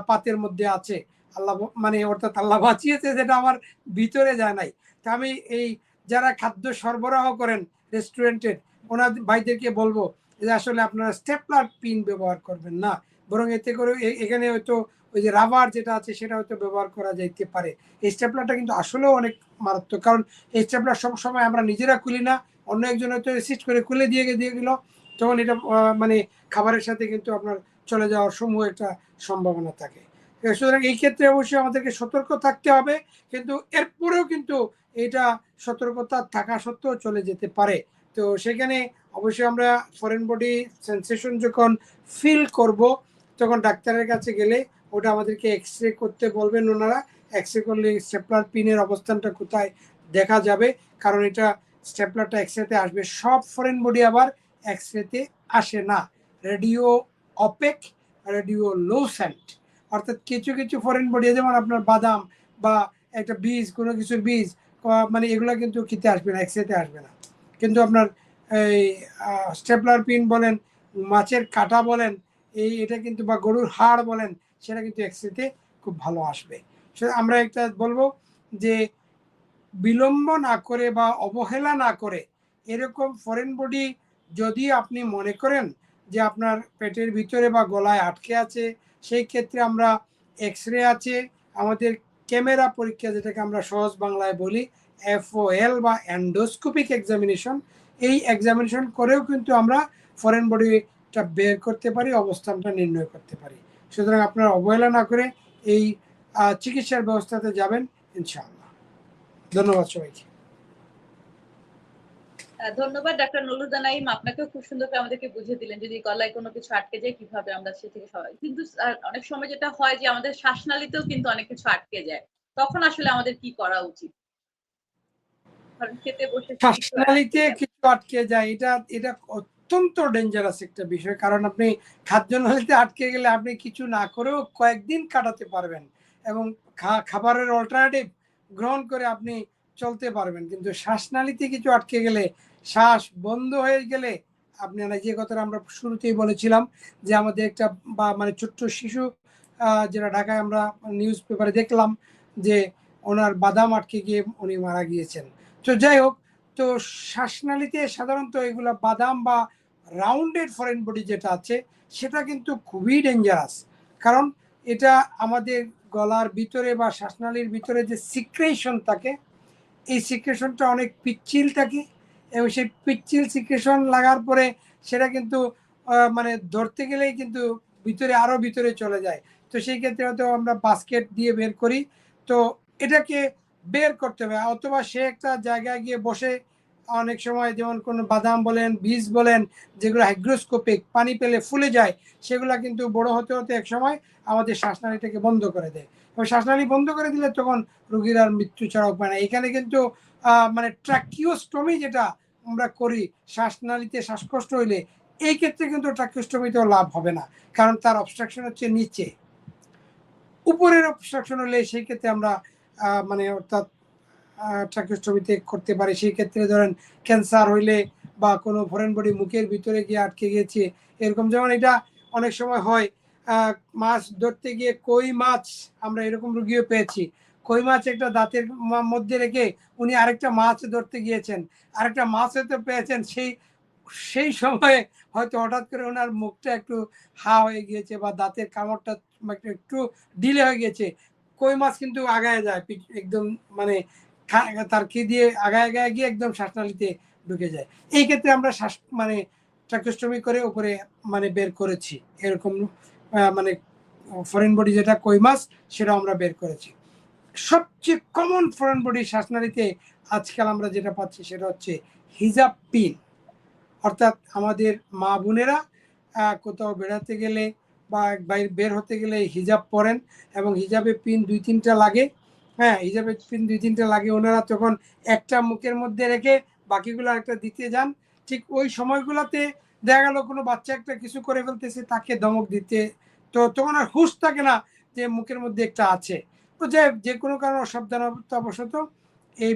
পাতের মধ্যে আছে। আল্লাহ মানে অর্থাৎ আল্লাহ বাঁচিয়েছে, যেটা আমার ভিতরে যায় নাই। তা আমি এই যারা খাদ্য সরবরাহ করেন রেস্টুরেন্টের, ওনার ভাইদেরকে বলবো যে আসলে আপনারা স্টেপলার পিন ব্যবহার করবেন না, বরং এতে করে এখানে হয়তো ওই যে রাবার যেটা আছে সেটা হয়তো ব্যবহার করা যাইতে পারে। এই স্টেপলারটা কিন্তু আসলেও অনেক মারাত্মক, কারণ এই স্টেপলার সবসময় আমরা নিজেরা খুলি না, অন্য একজন হয়তো রেসিস্ট করে খুলে দিয়ে গেল, তখন এটা মানে খাবারের সাথে কিন্তু আপনার চলে যাওয়ার সমূহ একটা সম্ভাবনা থাকে। সুতরাং এই ক্ষেত্রে অবশ্যই আমাদেরকে সতর্ক থাকতে হবে, কিন্তু এরপরেও কিন্তু এটা সতর্কতা থাকা সত্ত্বেও চলে যেতে পারে। তো সেখানে অবশ্যই আমরা ফরেন বডি সেন্সেশন যখন ফিল করব, তখন ডাক্তারের কাছে গেলে ওটা আমাদেরকে এক্সরে করতে বলবেন ওনারা। এক্সরে করলে স্টেপলার পিনের অবস্থানটা কোথায় দেখা যাবে, কারণ এটা স্টেপলারটা এক্সরেতে আসবে। সব ফরেন বডি আবার এক্সরেতে আসে না, রেডিও অপেক, রেডিও লোসেন্ট। অর্থাৎ কিছু কিছু ফরেন বডি, যেমন আপনার বাদাম বা একটা বীজ, কোনো কিছুর বীজ, মানে এগুলো কিন্তু খেতে আসবে না, এক্সরেতে আসবে না। কিন্তু আপনার এই স্টেপলার পিন বলেন, মাছের কাঁটা বলেন, এটা কিন্তু, বা গরুর হাড় বলেন, সেটা কিন্তু এক্সরেতে খুব ভালো আসবে। আমরা একটা বলবো যে বিলম্ব না করে বা অবহেলা না করে, এরকম ফরেন বডি যদি আপনি মনে করেন যে আপনার পেটের ভিতরে বা গলায় আটকে আছে, সেই ক্ষেত্রে আমরা এক্সরে আছে, আমাদের ক্যামেরা পরীক্ষা যেটাকে আমরা সহজ বাংলায় বলি FOL বা এন্ডোস্কোপিক এক্সামিনেশন, এই এক্সামিনেশন করেও কিন্তু আমরা ফরেন বডিটা বের করতে পারি, অবস্থানটা নির্ণয় করতে পারি। সুতরাং আপনারা অবহেলা না করে এই চিকিৎসার ব্যবস্থাতে যাবেন ইনশাআল্লাহ। ধন্যবাদ সবাইকে। ধন্যবাদ ডাক্তার নুরুজ্জান নাঈম, আপনাকেও খুব সুন্দর করে আমাদেরকে বুঝিয়ে দিলেন যদি গলায় কোনো কিছু আটকে যায় কিভাবে আমরা সে থেকে সবাই। কিন্তু অনেক সময় যেটা হয় যে আমাদের শ্বাসনালীতেও কিন্তু অনেক কিছু আটকে যায়, তখন আসলে আমাদের কি করা উচিত? কারণ খেতে বসে শ্বাসনালীতে কিছু আটকে যায়, এটা অত্যন্ত ডেঞ্জারাস একটা বিষয়, কারণ আপনি খাদ্যনালীতে আটকে গেলে আপনি কিছু না করেও কয়েকদিন কাটাতে পারবেন, এবং খাবারের অল্টারনেটিভ গ্রহণ করে আপনি চলতে পারবেন। কিন্তু শ্বাসনালীতে কিছু আটকে গেলে, শ্বাস বন্ধ হয়ে গেলে, আপনারা যে কথাটা আমরা শুরুতেই বলেছিলাম যে আমাদের একটা বা মানে ছোট্ট শিশু, যেটা ঢাকায় আমরা নিউজ পেপারে দেখলাম যে ওনার বাদাম আটকে গিয়ে উনি মারা গিয়েছেন। তো যাই হোক, তো শ্বাসনালীতে সাধারণত এগুলো বাদাম বা রাউন্ডেড ফরেন বডি যেটা আছে, সেটা কিন্তু খুবই ডেঞ্জারাস, কারণ এটা আমাদের গলার ভিতরে বা শ্বাসনালীর ভিতরে যে সিক্রেশন থাকে, এই সিক্রেশনটা অনেক পিচ্ছিল থাকে, এবং সেই পিচ্ছিল সিক্রেশন লাগার পরে সেটা কিন্তু মানে ধরতে গেলেই কিন্তু ভিতরে আরও ভিতরে চলে যায়। তো সেই ক্ষেত্রে হয়তো আমরা বাস্কেট দিয়ে বের করি, তো এটাকে বের করতে হবে, অথবা সে একটা জায়গায় গিয়ে বসে, অনেক সময় যেমন কোনো বাদাম বলেন, বীজ বলেন, যেগুলো হাইগ্রোস্কোপিক, পানি পেলে ফুলে যায়, সেগুলো কিন্তু বড় হতে হতে এক সময় আমাদের শ্বাসনালীটাকে বন্ধ করে দেয়, এবং শ্বাসনালী বন্ধ করে দিলে তখন রোগীর আর মৃত্যু ছাড়া উপায় না। এখানে কিন্তু মানে ট্রাকিওস্টমি যেটা আমরা করি শ্বাসনালীতে শ্বাসকষ্ট হইলে, এই ক্ষেত্রে কিন্তু ট্রাকিওস্টমিতেও লাভ হবে না, কারণ তার অবস্ট্রাকশন হচ্ছে নিচে। উপরের অবস্ট্রাকশন হলে সেই ক্ষেত্রে আমরা মানে অর্থাৎ ট্রাকিওস্টমিতে করতে পারি। সেই ক্ষেত্রে ধরেন ক্যান্সার হইলে বা কোনো ফরেন বডি মুখের ভিতরে গিয়ে আটকে গিয়েছে এরকম, যেমন এটা অনেক সময় হয়, মাছ ধরতে গিয়ে কই মাছ, আমরা এরকম রুগীও পেয়েছি, কই মাছ একটা দাঁতের মধ্যে রেখে উনি আরেকটা মাছ ধরতে গিয়েছেন, আরেকটা মাছ হয়তো পেয়েছেন, সেই সেই সময়ে হয়তো হঠাৎ করে ওনার মুখটা একটু হা হয়ে গিয়েছে বা দাঁতের কামড়টা একটু ডিলে হয়ে গেছে, কই মাছ কিন্তু আগায় যায় একদম, মানে তার কি দিয়ে আগায় আগায় গিয়ে একদম শ্বাসনালীতে ঢুকে যায়। এই ক্ষেত্রে আমরা শ্বাস মানে ট্রাকিওস্টমি করে উপরে মানে বের করেছি, এরকম মানে ফরেন বডি যেটা কই মাছ সেটা আমরা বের করেছি। সবচেয়ে কমন ফরেন বডি শ্বাসনালীতে আজকাল আমরা যেটা পাচ্ছি সেটা হচ্ছে হিজাব পিন। অর্থাৎ আমাদের মা বোনেরা কোথাও বেড়াতে গেলে বা বাইরে বের হতে গেলে হিজাব পরেন এবং হিজাবে পিন 2-3টা লাগে। হ্যাঁ, হিজাবে পিন 2-3টা লাগে, ওনারা তখন একটা মুখের মধ্যে রেখে বাকিগুলো একটা দিতে যান। ঠিক ওই সময়গুলোতে দেখা গেল কোনো বাচ্চা একটা কিছু করে ফেলতেছে, তাকে ধমক দিতে, তো তখন আর হুঁশ থাকে না যে মুখের মধ্যে একটা আছে। তো যে কোনো কারণে অসাবধানতাবশত এই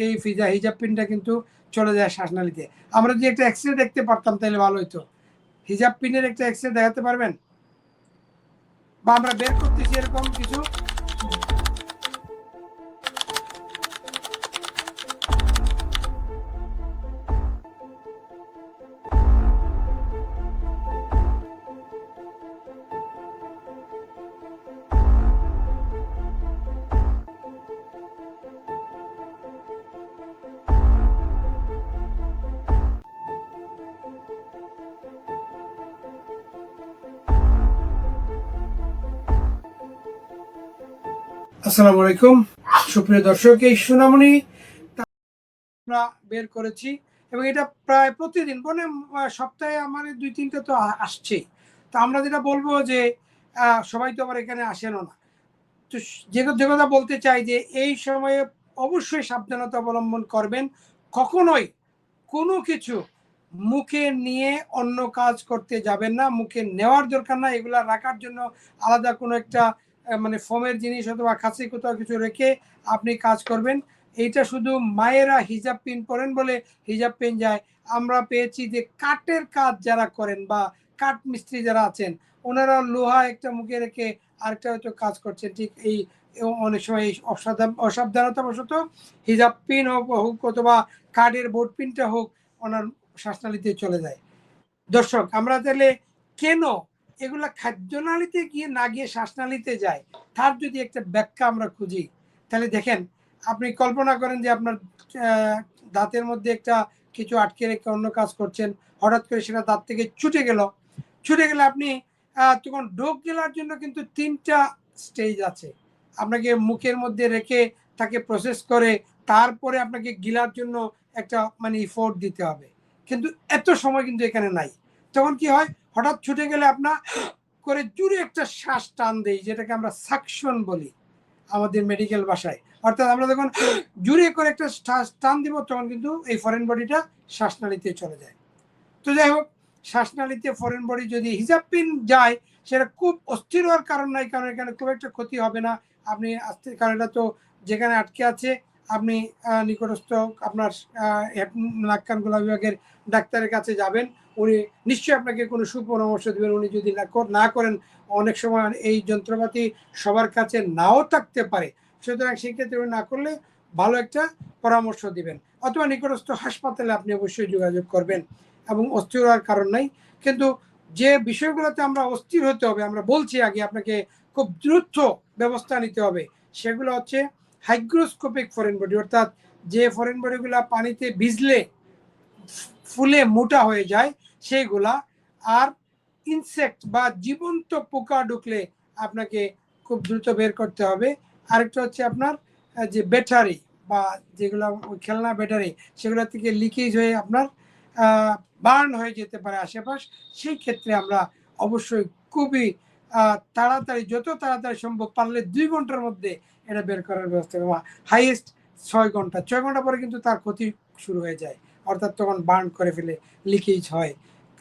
এই হিজাব পিনটা কিন্তু চলে যায় শ্বাসনালীতে। আমরা যদি একটা এক্সরে দেখতে পারতাম তাহলে ভালো হতো। হিজাব পিনের একটা এক্সরে দেখাতে পারবেন? বা আমরা বের করতেছি এরকম কিছু। আসসালামু আলাইকুম সুপ্রিয় দর্শক, এই সোনামণি আমরা বের করেছি এবং এটা প্রায় প্রতিদিন মানে সপ্তাহে আমার 2-3টা তো আসছে। তো আমরা যেটা বলবো যে সবাই তো আবার এখানে আসেনও না, তো যে কথা বলতে চাই যে এই সময়ে অবশ্যই সাবধানতা অবলম্বন করবেন। কখনোই কোনো কিছু মুখে নিয়ে অন্য কাজ করতে যাবেন না, মুখে নেওয়ার দরকার না। এগুলা রাখার জন্য আলাদা কোনো একটা মানে ফোমের জিনিস অথবা খাসি কোথাও কিছু রেখে আপনি কাজ করবেন। এইটা শুধু মায়েরা হিজাব পিন পরেন বলে হিজাব পিন যায়। আমরা পেয়েছি যে কাঠের কাজ যারা করেন বা কাঠ মিস্ত্রি যারা আছেন, ওনারা লোহা একটা মুখে রেখে আরেকটা হয়তো কাজ করছেন। ঠিক এই অনেক সময় এই অসাবধানতাবশত হিজাব পিন হোক অথবা কাঠের বোর্ড পিনটা হোক ওনার শ্বাসনালীতে চলে যায়। দর্শক, আমরা তাহলে কেন এগুলা খাদ্যনালীতে গিয়ে না গিয়ে শ্বাসনালীতে যায়, তার যদি একটা ব্যাখ্যা আমরা খুঁজি, তাহলে দেখেন, আপনি কল্পনা করেন যে আপনার দাঁতের মধ্যে একটা কিছু আটকে রেখে অন্য কাজ করছেন, হঠাৎ করে সেটা দাঁত থেকে ছুটে গেলে আপনি তখন ডোক গেলার জন্য কিন্তু 3টা স্টেজ আছে। আপনাকে মুখের মধ্যে রেখে তাকে প্রসেস করে তারপরে আপনাকে গিলার জন্য একটা মানে ইফোর্ট দিতে হবে, কিন্তু এত সময় কিন্তু এখানে নাই। তখন কি হয়, হঠাৎ ছুটে গেলে আপনার করে জুড়ে একটা শ্বাস টান দেই, যেটাকে আমরা সাকশন বলি আমাদের মেডিকেল ভাষায়। অর্থাৎ আমরা যখন জুড়ে করে একটা শ্বাস টান দিব তখন কিন্তু এই ফরেন বডিটা শ্বাসনালীতে চলে যায়। তো যাই হোক, শ্বাসনালীতে ফরেন বডি যদি হিজাব পিন যায় সেটা খুব অস্থির হওয়ার কারণ নাই, কারণ এখানে খুব একটা ক্ষতি হবে না। আপনি আস্তে, কারণ এটা তো যেখানে আটকে আছে আপনি নিকটস্থ আপনার নাক কান গলা বিভাগের ডাক্তারের কাছে যাবেন, উনি নিশ্চয়ই আপনাকে কোনো সুপরামর্শ দেবেন। উনি যদি না করেন, অনেক সময় এই যন্ত্রপাতি সবার কাছে নাও থাকতে পারে, সুতরাং সেক্ষেত্রে উনি না করলে ভালো একটা পরামর্শ দিবেন, অথবা নিকটস্থ হাসপাতালে আপনি অবশ্যই যোগাযোগ করবেন এবং অস্থির হওয়ার কারণ নাই। কিন্তু যে বিষয়গুলোতে আমরা অস্থির হতে হবে, আমরা বলছি আগে আপনাকে খুব দ্রুত ব্যবস্থা নিতে হবে, সেগুলো হচ্ছে হাইগ্রোস্কোপিক ফরেন বডি, অর্থাৎ যে ফরেন বডিগুলা পানিতে ভিজলে ফুলে মোটা হয়ে যায় সেইগুলা, আর ইনসেক্ট বা জীবন্ত পোকা ঢুকলে আপনাকে খুব দ্রুত বের করতে হবে। আরেকটা হচ্ছে আপনার যে ব্যাটারি বা যেগুলো খেলনা ব্যাটারি, সেগুলো থেকে লিকেজ হয়ে আপনার বার্ন হয়ে যেতে পারে আশেপাশ। সেই ক্ষেত্রে আমরা অবশ্যই খুবই তাড়াতাড়ি, যত তাড়াতাড়ি সম্ভব, পারলে 2 ঘন্টার মধ্যে এটা বের করার ব্যবস্থা করবো। হাইয়েস্ট 6 ঘন্টা, 6 ঘন্টা পরে কিন্তু তার ক্ষতি শুরু হয়ে যায়, অর্থাৎ তখন বার্ন করে ফেলে, লিকেজ হয়।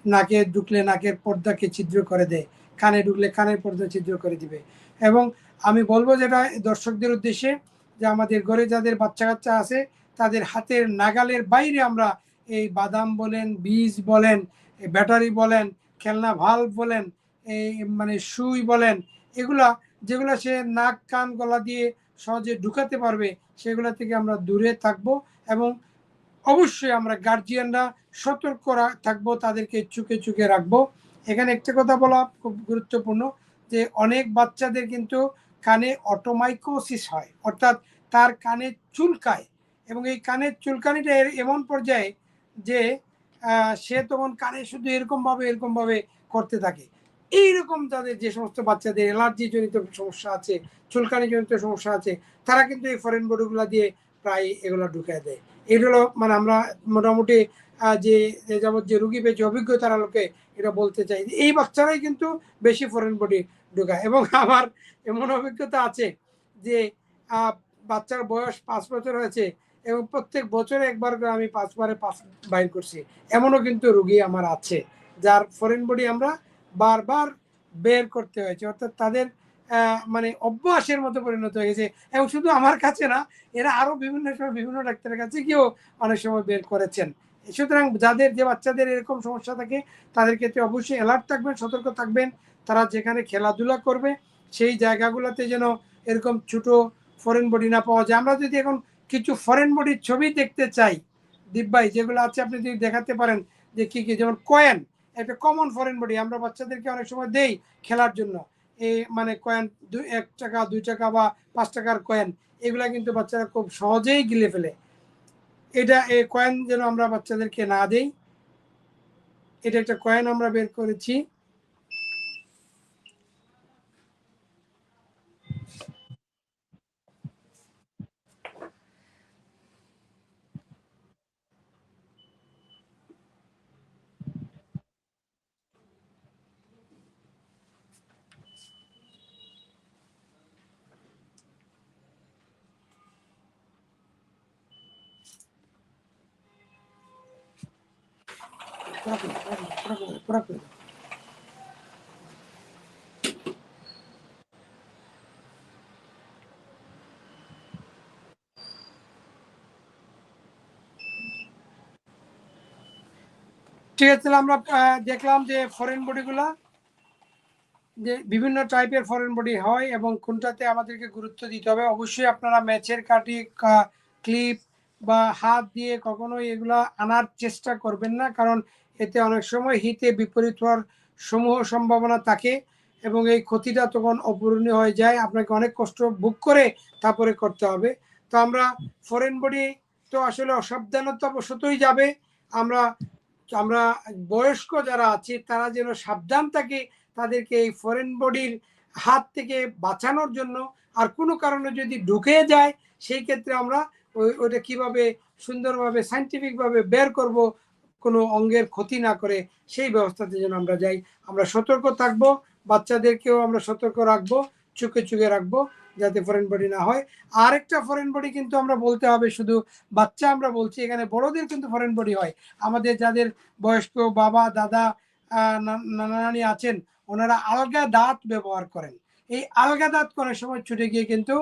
নাকে ঢুকলে নাকের পর্দাকে ছিদ্র করে দেয়, কানে ঢুকলে কানের পর্দা ছিদ্র করে দিবে। এবং আমি বলবো যেটা দর্শকদের উদ্দেশ্যে, যে আমাদের ঘরে যাদের বাচ্চা কাচ্চা আছে তাদের হাতের নাগালের বাইরে আমরা এই বাদাম বলেন, বীজ বলেন, ব্যাটারি বলেন, খেলনা ভাল্ব বলেন, এই মানে সুই বলেন, এগুলা যেগুলো সে নাক কান গলা দিয়ে সহজে ঢুকাতে পারবে সেগুলো থেকে আমরা দূরে থাকবো। এবং অবশ্যই আমরা গার্জিয়ানরা সতর্ক থাকবো, তাদেরকে চুকে চুকে রাখবো। এখানে একটা কথা বলা খুব গুরুত্বপূর্ণ যে অনেক বাচ্চাদের কিন্তু কানে অটোমাইকোসিস হয়, অর্থাৎ তার কানে চুলকায়, এবং এই কানের চুলকানিটা এমন পর্যায়ে যে সে তখন কানে শুধু এরকমভাবে করতে থাকে। এইরকম তাদের যে সমস্ত বাচ্চাদের অ্যালার্জি জনিত সমস্যা আছে, চুলকানি জনিত সমস্যা আছে, তারা কিন্তু এই ফরেন বডিগুলো দিয়ে প্রায় এগুলো ঢুকিয়ে দেয়। এগুলো মানে আমরা মোটামুটি যে যাবত যে রুগী পেয়েছে অভিজ্ঞতার আলোকে এটা বলতে চাই, এই বাচ্চারাই কিন্তু বেশি ফরেন বডি ঢুকায়। এবং আমার এমন অভিজ্ঞতা আছে যে বাচ্চার বয়স 5 বছর হয়েছে এবং প্রত্যেক বছরে একবার করে আমি 5 বারে 5 বাইর করছি, এমনও কিন্তু রুগী আমার আছে যার ফরেন বডি আমরা বারবার বের করতে হয়েছে, অর্থাৎ তাদের মানে অভ্যাসের মতো পরিণত হয়ে গেছে। এবং শুধু আমার কাছে না, এরা আরো বিভিন্ন সময় বিভিন্ন ডাক্তারের কাছে গিয়েও অনেক সময় বের করেছেন। সুতরাং যাদের যে বাচ্চাদের এরকম সমস্যা থাকে তাদের ক্ষেত্রে অবশ্যই অ্যালার্ট থাকবেন, সতর্ক থাকবেন। তারা যেখানে খেলাধুলা করবে সেই জায়গাগুলোতে যেন এরকম ছোট ফরেন বডি না পাওয়া যায়। আমরা যদি এখন কিছু ফরেন বডির ছবি দেখতে চাই দিব্যাই, যেগুলো আছে আপনি যদি দেখাতে পারেন যে কি কি, যেমন কয়েন, একটা কমন ফরেন বডি আমরা বাচ্চাদেরকে অনেক সময় দেই খেলার জন্য। এই মানে কয়েন 1 টাকা 2 টাকা বা 5 টাকার কয়েন, এগুলা কিন্তু বাচ্চারা খুব সহজেই গিলে ফেলে। এটা এই কয়েন যেন আমরা বাচ্চাদেরকে না দেই। এটা একটা কয়েন আমরা বের করেছি। ঠিক আছে, আমরা দেখলাম যে ফরেন বডিগুলা যে বিভিন্ন টাইপের ফরেন বডি হয় এবং কোনটাতে আমাদেরকে গুরুত্ব দিতে হবে। অবশ্যই আপনারা ম্যাচের কাঠি, ক্লিপ বা হাত দিয়ে কখনোই এগুলা আনার চেষ্টা করবেন না, কারণ এতে অনেক সময় হিতে বিপরীত হওয়ার সমূহ সম্ভাবনা থাকে এবং এই ক্ষতিটা তখন অপূরণীয় হয়ে যায়। আপনাকে অনেক কষ্ট ভোগ করে তারপরে করতে হবে। তো আমরা ফরেন বডি তো আসলে অসাবধানতা বশতই যাবে। আমরা আমরা বয়স্ক যারা আছি তারা যেন সাবধান থাকে, তাদেরকে এই ফরেন বডির হাত থেকে বাঁচানোর জন্য। আর কোনো কারণে যদি ঢুকে যায় সেই ক্ষেত্রে আমরা ওইটা কিভাবে সুন্দরভাবে সাইন্টিফিকভাবে বের করব, কোনো অঙ্গের ক্ষতি না করে, সেই ব্যবস্থাতে যেন আমরা যাই। আমরা সতর্ক থাকবো, বাচ্চাদেরকেও আমরা সতর্ক রাখবো, চুকে চুকে রাখবো যাতে ফরেন বডি না হয়। আরেকটা ফরেন বডি কিন্তু আমরা বলতে হবে, শুধু বাচ্চা আমরা বলছি, এখানে বড়দের কিন্তু ফরেন বডি হয়। আমাদের যাদের বয়স্ক বাবা দাদা নানা নানি আছেন, ওনারা আলগা দাঁত ব্যবহার করেন। এই আলগা দাঁত করার সময় ছুটে গিয়ে কিন্তু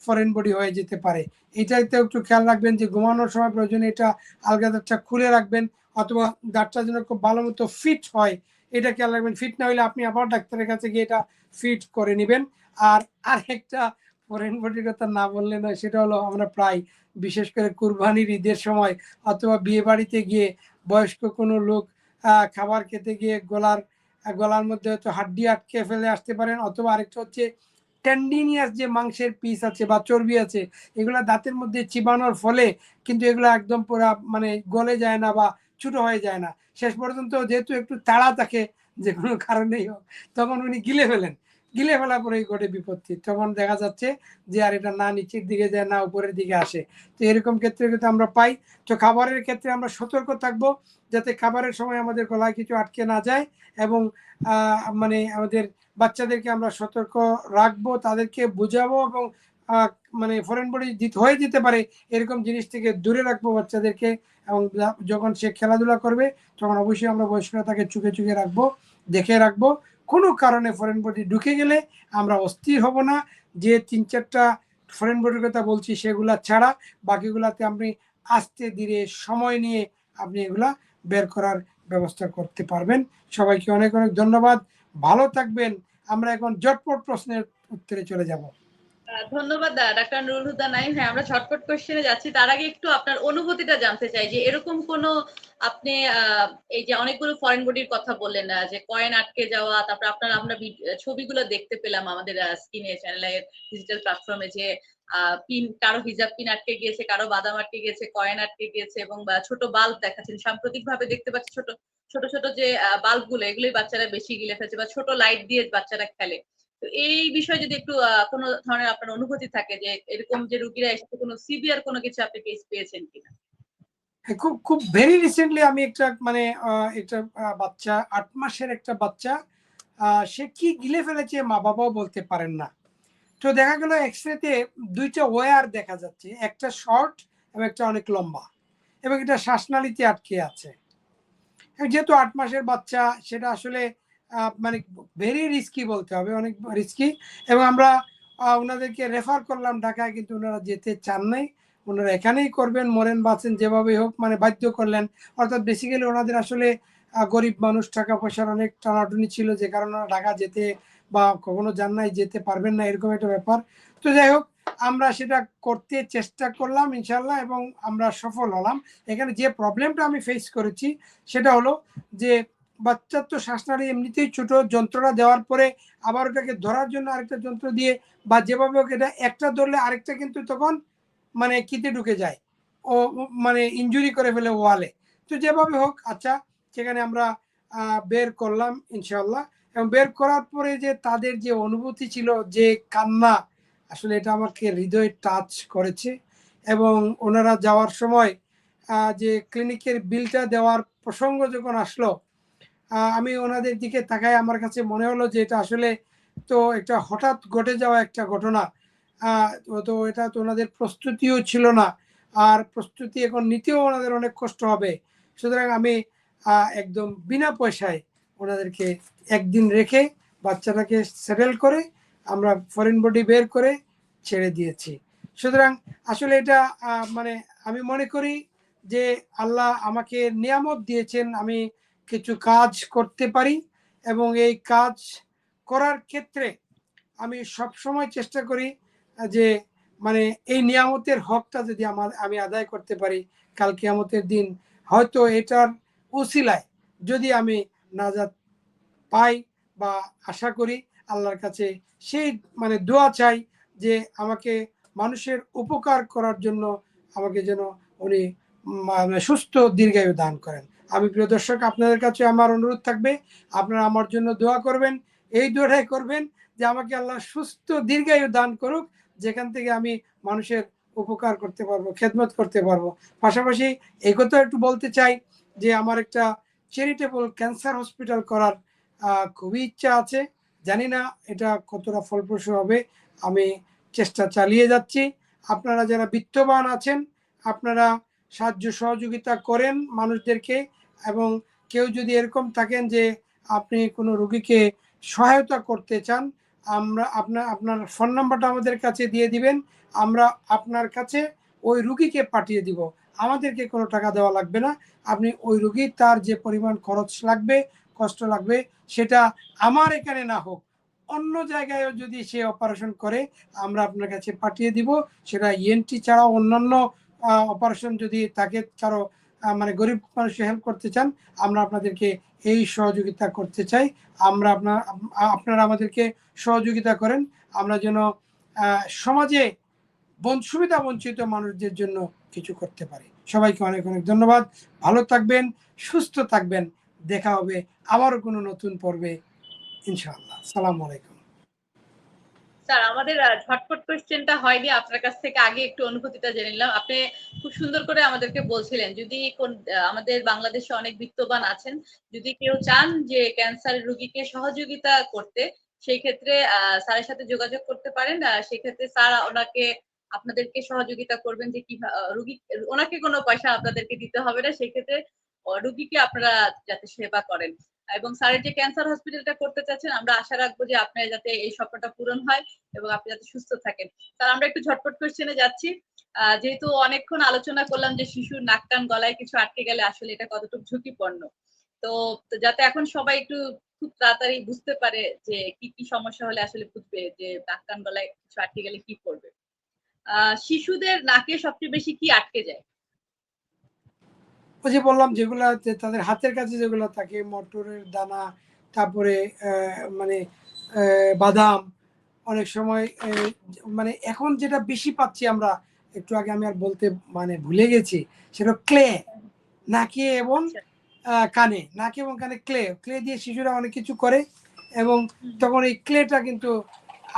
ফরেন বডি হয়ে যেতে পারে। এটাতে একটু খেয়াল রাখবেন যে ঘুমানোর সময় প্রয়োজনে এটা আলগা দাঁতটা খুলে রাখবেন, অথবা দাঁতটা যেন খুব ভালো মতো ফিট হয় এটা খেয়াল রাখবেন। ফিট না হলে আপনি আবার ডাক্তারের কাছে গিয়ে এটা ফিট করে নেবেন। আর আরেকটা ফরেন বডির কথা না বললে নয়, সেটা হলো আমরা প্রায় বিশেষ করে কুরবানির ঈদের সময় অথবা বিয়ে বাড়িতে গিয়ে বয়স্ক কোনো লোক খাবার খেতে গিয়ে গলার মধ্যে হয়তো হাড্ডি আটকে ফেলে আসতে পারেন, অথবা আরেকটা হচ্ছে টেন্ডিনিয়াস যে মাংসের পিস আছে বা চর্বি আছে, এগুলা দাঁতের মধ্যে চিবানোর ফলে কিন্তু এগুলো একদম পুরা মানে গলে যায় না বা ছোট হয়ে যায় না। শেষ পর্যন্ত যেহেতু একটু তাড়া থাকে যে কোনো কারণেই হোক, তখন উনি গিলে ফেলার পরেই ঘটে বিপত্তি। তখন দেখা যাচ্ছে যে আর এটা না নিচের দিকে যায় না উপরের দিকে আসে। তো এরকম ক্ষেত্রে কিন্তু আমরা পাই। তো খাবারের ক্ষেত্রে আমরা সতর্ক থাকবো যাতে খাবারের সময় আমাদের গলায় কিছু আটকে না যায়, এবং মানে আমাদের বাচ্চাদেরকে আমরা সতর্ক রাখবো, তাদেরকে বুঝাবো, এবং মানে ফরেন বডি হয়ে যেতে পারে এরকম জিনিস থেকে দূরে রাখবো বাচ্চাদেরকে। এবং যখন সে খেলাধুলা করবে তখন অবশ্যই আমরা বয়স্করা তাকে চুকে চুকে রাখবো, দেখে রাখবো। কোনো কারণে ফরেন বডি ঢুকে গেলে আমরা অস্থির হব না। যে 3-4টা ফরেন বডির কথা বলছি সেগুলা ছাড়া বাকিগুলাতে আপনি আস্তে ধীরে সময় নিয়ে আপনি এগুলা বের করার ব্যবস্থা করতে পারবেন। সবাইকে অনেক অনেক ধন্যবাদ, ভালো থাকবেন। আমরা এখন জটপট প্রশ্নের উত্তরে চলে যাব। ধন্যবাদ ডাক্তার নুরুল হুদা নাইম। হ্যাঁ, আমরা ঝটপট কোশ্চেনে যাচ্ছি। তার আগে একটু আপনার অনুভূতিটা জানতে চাই যে এরকম কোনো আপনি এই যে অনেকগুলো ফরেন বডির কথা বললেন, যে কয়েন আটকে যাওয়া, তারপর আমরা ছবিগুলো দেখতে পেলাম আমাদের স্ক্রিনে চ্যানেলের ডিজিটাল প্ল্যাটফর্মে যে পিন, কারো হিজাব পিন আটকে গিয়েছে, কারো বাদাম আটকে গিয়েছে, কয়েন আটকে গিয়েছে এবং ছোট বাল্ব দেখাচ্ছেন। সাম্প্রতিকভাবে দেখতে পাচ্ছি ছোট ছোট যে বাল্বগুলো, এগুলোই বাচ্চারা বেশি গিলে ফেলছে, বা ছোট লাইট দিয়ে বাচ্চারা খেলে। তো এই বিষয়ে যদি একটু কোন ধরনের আপনার অনুভূতি থাকে যে এরকম যে রোগীরা এসেছে, কোন সিভিয়ার কোন কিছু আপনি কেস পেয়েছেন কিনা? হ্যাঁ, খুব খুব ভেরি রিসেন্টলি আমি একটা মানে একটা বাচ্চা ৮ মাসের একটা বাচ্চা, সে কি গিলে ফেলেছে মা বাবাও বলতে পারেন না। তো দেখা গেল এক্সরেতে ২টা ওয়্যার দেখা যাচ্ছে, একটা শর্ট এবং একটা অনেক লম্বা, এবং এটা শ্বাসনালীতে আটকে আছে। যেহেতু ৮ মাসের বাচ্চা, সেটা আসলে মানে ভেরি রিস্কি বলতে হবে, অনেক রিস্কি। এবং আমরা ওনাদেরকে রেফার করলাম ঢাকায়, কিন্তু ওনারা যেতে চান নাই। ওনারা এখানেই করবেন, মরেন বাঁচেন যেভাবে হোক, মানে বাধ্য করলেন। অর্থাৎ বেসিক্যালি ওনাদের আসলে গরিব মানুষ, টাকা পয়সার অনেক টানাটুনি ছিল, যে কারণে ওরা ঢাকা যেতে বা কখনো যান নাই, যেতে পারবেন না, এরকম একটা ব্যাপার। তো যাই হোক, আমরা সেটা করতে চেষ্টা করলাম ইনশাল্লাহ, এবং আমরা সফল হলাম। এখানে যে প্রবলেমটা আমি ফেস করেছি সেটা হলো যে বাচ্চার তো শ্বাসনালী এমনিতেই ছোট, যন্ত্রটা দেওয়ার পরে আবার ওটাকে ধরার জন্য আরেকটা যন্ত্র দিয়ে, বা যেভাবে হোক, এটা একটা ধরলে আরেকটা কিন্তু তখন মানে কিতে ঢুকে যায়, ও মানে ইনজুরি করে ফেলে ওয়ালে। তো যেভাবে হোক, আচ্ছা, সেখানে আমরা বের করলাম ইনশাল্লাহ। এবং বের করার পরে যে তাদের যে অনুভূতি ছিল, যে কান্না, আসলে এটা আমাকে হৃদয়ে টাচ করেছে। এবং ওনারা যাওয়ার সময় যে ক্লিনিকের বিলটা দেওয়ার প্রসঙ্গ যখন আসলো, আমি ওনাদের দিকে তাকায়, আমার কাছে মনে হলো যে এটা আসলে তো একটা হঠাৎ ঘটে যাওয়া একটা ঘটনা। তো এটা তো ওনাদের প্রস্তুতিও ছিল না, আর প্রস্তুতি এখন নিতেও ওনাদের অনেক কষ্ট হবে। সুতরাং আমি একদম বিনা পয়সায় ওনাদেরকে একদিন রেখে বাচ্চাটাকে সেটেল করে আমরা ফরেন বডি বের করে ছেড়ে দিয়েছি। সুতরাং আসলে এটা মানে আমি মনে করি যে আল্লাহ আমাকে নিয়ামত দিয়েছেন, আমি কিছু কাজ করতে পারি, এবং এই কাজ করার ক্ষেত্রে আমি সব সময় চেষ্টা করি যে মানে এই নিয়ামতের হকটা যদি আমি আদায় করতে পারি, কাল কিয়ামতের দিন হয়তো এটার উসিলায় যদি আমি নাজাত পাই, বা আশা করি আল্লাহর কাছে সেই মানে দোয়া চাই যে আমাকে মানুষের উপকার করার জন্য আমাকে যেন উনি সুস্থ দীর্ঘায়ু দান করেন। আমি প্রিয় দর্শক, আপনাদের কাছে আমার অনুরোধ থাকবে, আপনারা আমার জন্য দোয়া করবেন। এই দোয়াটাই করবেন যে আমাকে আল্লাহ সুস্থ দীর্ঘায়ু দান করুক, যেখান থেকে আমি মানুষের উপকার করতে পারবো, খেদমত করতে পারবো। পাশাপাশি এই কথা একটু বলতে চাই যে আমার একটা চ্যারিটেবল ক্যান্সার হসপিটাল করার খুবই ইচ্ছা আছে। জানি না এটা কতটা ফলপ্রসূ হবে, আমি চেষ্টা চালিয়ে যাচ্ছি। আপনারা যারা বিত্তবান আছেন, আপনারা সাহায্য সহযোগিতা করেন মানুষদেরকে। এবং কেউ যদি এরকম থাকেন যে আপনি কোনো রোগীকে সহায়তা করতে চান, আপনার ফোন নাম্বারটা আমাদের কাছে দিয়ে দিবেন, আমরা আপনার কাছে ওই রুগীকে পাঠিয়ে দিব। আমাদেরকে কোনো টাকা দেওয়া লাগবে না। আপনি ওই রুগীর তার যে পরিমাণ খরচ লাগবে, কষ্ট লাগবে, সেটা আমার এখানে না হোক, অন্য জায়গায়ও যদি সে অপারেশন করে, আমরা আপনার কাছে পাঠিয়ে দিব। সেটা ইএনটি ছাড়াও অন্যান্য অপারেশন যদি তাকে কারো মানে গরিব মানুষকে হেল্প করতে চান, আমরা আপনাদেরকে এই সহযোগিতা করতে চাই। আপনারা আমাদেরকে সহযোগিতা করেন, আমরা যেন সমাজে সুবিধা বঞ্চিত মানুষদের জন্য কিছু করতে পারি। সবাইকে অনেক অনেক ধন্যবাদ। ভালো থাকবেন, সুস্থ থাকবেন। দেখা হবে আবারও কোনো নতুন পর্বে ইনশাআল্লাহ। আসসালামু আলাইকুম। স্যার, আমাদের ঝটপট কোশ্চেনটা হয়নি, আপনার কাছ থেকে আগে একটু অনুভূতিটা জেনে নিলাম। আপনি খুব সুন্দর করে আমাদেরকে বলছিলেন, যদি আমাদের বাংলাদেশে অনেক বিত্তবান আছেন, যদি কেউ চান যে ক্যান্সার রোগীকে সহযোগিতা করতে, সেই ক্ষেত্রে স্যারের সাথে যোগাযোগ করতে পারেন। সেক্ষেত্রে স্যার আপনাদেরকে সহযোগিতা করবেন যে রোগী, ওনাকে কোনো পয়সা আপনাদেরকে দিতে হবে না। সেক্ষেত্রে রোগীকে আপনারা যাতে সেবা করেন, এবং স্যারের যে ক্যান্সার হসপিটালটা করতে চাচ্ছেন, আমরা আশা রাখবো যে আপনার যাতে এই স্বপ্নটা পূরণ হয় এবং আপনি যাতে সুস্থ থাকেন। স্যার, আমরা একটু ঝটপট কোশ্চেনে যাচ্ছি। যেহেতু অনেকক্ষণ আলোচনা করলাম যে শিশুর নাক কান গলায় কিছু আটকে গেলে আসলে এটা কতটুকু ঝুঁকিপূর্ণ, তো যাতে এখন সবাই একটু খুব তাড়াতাড়ি বুঝতে পারে যে কি কি সমস্যা হলে আসলে বুঝবে যে নাক কান গলায় কিছু আটকে গেলে কি করবে? শিশুদের নাকে সবচেয়ে বেশি কি আটকে যায়? ওই যে বললাম যেগুলা তাদের হাতের কাছে যেগুলো থাকে মটরের দানা, তারপরে মানে বাদাম, অনেক সময় মানে এখন যেটা বেশি পাচ্ছি আমরা, একটু আগে আমি আর বলতে মানে ভুলে গেছি, সেটা ক্লে, নাকে এবং আচ্ছা। নাকে এবং কানে ক্লে ক্লে দিয়ে শিশুরা অনেক কিছু করে, এবং হুম, হুম। তখন এই ক্লেটা কিন্তু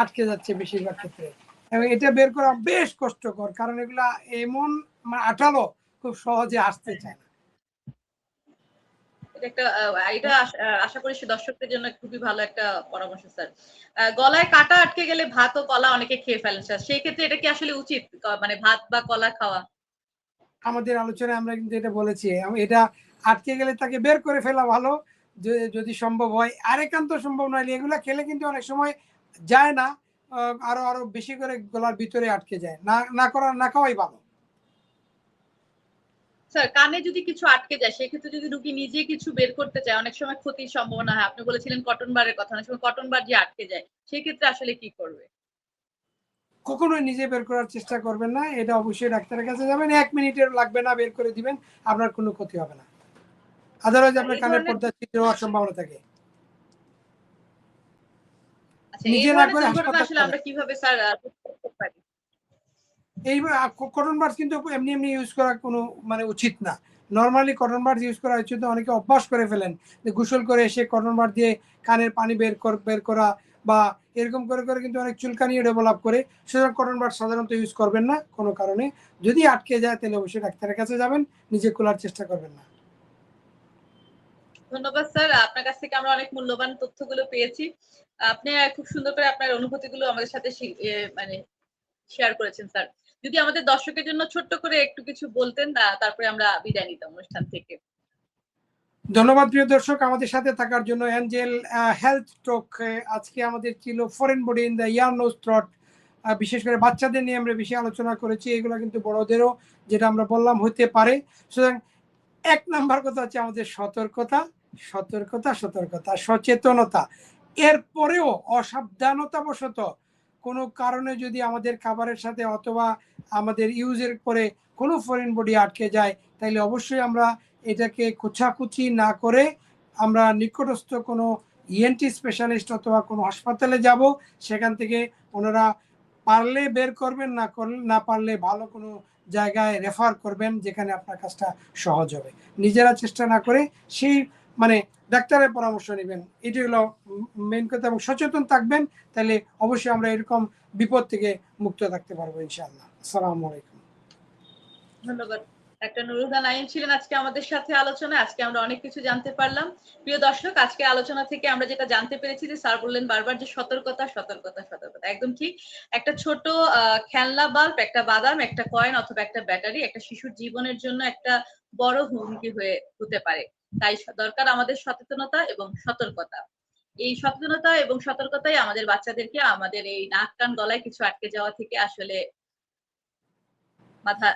আটকে যাচ্ছে বেশিরভাগ ক্ষেত্রে, এবং এটা বের করা বেশ কষ্টকর, কারণ এগুলা এমন আঠালো, খুব সহজে আসতে হ্যাঁ, হ্যাঁ। চায় না। এটা একটা এটা আশা করি দর্শকদের জন্য খুবই ভালো একটা পরামর্শ স্যার। গলায় কাঁটা আটকে গেলে ভাত ও কলা অনেকে খেয়ে ফেলেন স্যার। সেই ক্ষেত্রে এটা কি আসলে উচিত? মানে ভাত বা কলা খাওয়া? আমাদের আলোচনায় আমরা কিন্তু এটা বলেছি, এটা আটকে গেলে তাকে বের করে ফেলা ভালো, যদি সম্ভব হয়। আর একান্ত সম্ভব নয়, এগুলা খেলে কিন্তু অনেক সময় যায় না, আরো আরো বেশি করে গলার ভিতরে আটকে যায়, না খাওয়াই ভালো। স্যার কানে যদি কিছু আটকে যায় সেক্ষেত্রে যদি রোগী নিজে কিছু বের করতে চায় অনেক সময় ক্ষতির সম্ভাবনা হয়। আপনি বলেছিলেন কটন বারের কথা। অনেক সময় কটন বার যে আটকে যায় সেক্ষেত্রে আসলে কি করবে? কখনোই নিজে বের করার চেষ্টা করবেন না, এটা অবশ্যই ডাক্তারের কাছে যাবেন, 1 মিনিটের লাগবে না, বের করে দিবেন, আপনার কোনো ক্ষতি হবে না। আদারওয়াইজ আপনার এই কানের ধরনের পর্দা ছিদ্র হওয়ার সম্ভাবনা থাকে। আচ্ছা এই নিজে না ধরনের করে দুর্ঘটনা হাসপাতালে আসলে যাবেন। আমরা কিভাবে স্যার রোধ করতে পারি? এই কটন বাডস কিন্তু এমনি এমনি ইউজ করা কোনো মানে উচিত না। নরমালি কটন বাডস ইউজ করা উচিত না। অনেকে অভ্যাস করে ফেলেন যে গোসল করে এসে কটন বাড দিয়ে কানের পানি বের করা, বা এরকম করে করে কিন্তু অনেক চুলকানিও ডেভেলপ করে। সুতরাং কটন বাড সাধারণত ইউজ করবেন না কোনো কারণে। যদি আটকে যায় তাহলে অবশ্যই ডাক্তারের কাছে যাবেন, নিজে খোলার চেষ্টা করবেন না। ধন্যবাদ স্যার। আপনার কাছ থেকে আমরা অনেক মূল্যবান তথ্যগুলো পেয়েছি। আপনি খুব সুন্দর করে আপনার অনুভূতিগুলো আমাদের সাথে মানে শেয়ার করেছেন স্যার। যদি আমাদের দর্শকের জন্য ছোট্ট করে একটু কিছু বলতেন তারপরে আমরা বিদায় নিতাম অনুষ্ঠান থেকে। ধন্যবাদ প্রিয় দর্শক আমাদের সাথে থাকার জন্য। অ্যাঞ্জেল হেলথ টক আজকে আমাদের ছিল foreign body in the ear nose throat. বিশেষ করে বাচ্চাদের নিয়ে আমরা বেশি আলোচনা করেছি, এগুলো কিন্তু বড়দেরও, যেটা আমরা বললাম, হতে পারে। সুতরাং 1 নাম্বার কথা হচ্ছে আমাদের সতর্কতা, সতর্কতা, সতর্কতা, সচেতনতা। এরপরেও অসাবধানতাবশত কোনো কারণে যদি আমাদের খাবারের সাথে অথবা আমাদের ইউজের পরে কোনো ফরেন বডি আটকে যায়, তাহলে অবশ্যই আমরা এটাকে খোঁচাখুচি না করে আমরা নিকটস্থ কোনো ইএনটি স্পেশালিস্ট অথবা কোনো হাসপাতালে যাব। সেখান থেকে ওনারা পারলে বের করবেন, না পারলে ভালো কোনো জায়গায় রেফার করবেন, যেখানে আপনার কাজটা সহজ হবে। নিজেরা চেষ্টা না করে সেই মানে ডাক্তারের পরামর্শ নেবেন, এটি হলো মেন কথা, এবং সচেতন থাকবেন, তাহলে অবশ্যই আমরা এরকম বিপদ থেকে মুক্ত থাকতে পারবো ইনশাআল্লাহ। আসসালামু আলাইকুম। ধন্যবাদ। ডাক্তার নুরুল হুদা নাঈম ছিলেন আজকে আমাদের সাথে আলোচনায়। আজকে আমরা অনেক কিছু জানতে পারলাম। প্রিয় দর্শক, আজকে আলোচনা থেকে আমরা যেটা জানতে পেরেছি যে স্যার বললেন বারবার যে সতর্কতা, সতর্কতা, সতর্কতা। একদম ঠিক। একটা ছোট খেলনা বাল্ব, একটা বাদাম, একটা কয়েন অথবা একটা ব্যাটারি একটা শিশুর জীবনের জন্য একটা বড় হুমকি হতে পারে। তাই দরকার আমাদের সচেতনতা এবং সতর্কতা। এই সচেতনতা এবং সতর্কতাই আমাদের বাচ্চাদেরকে আমাদের এই নাক কান গলায় কিছু আটকে যাওয়া থেকে আসলে মাথা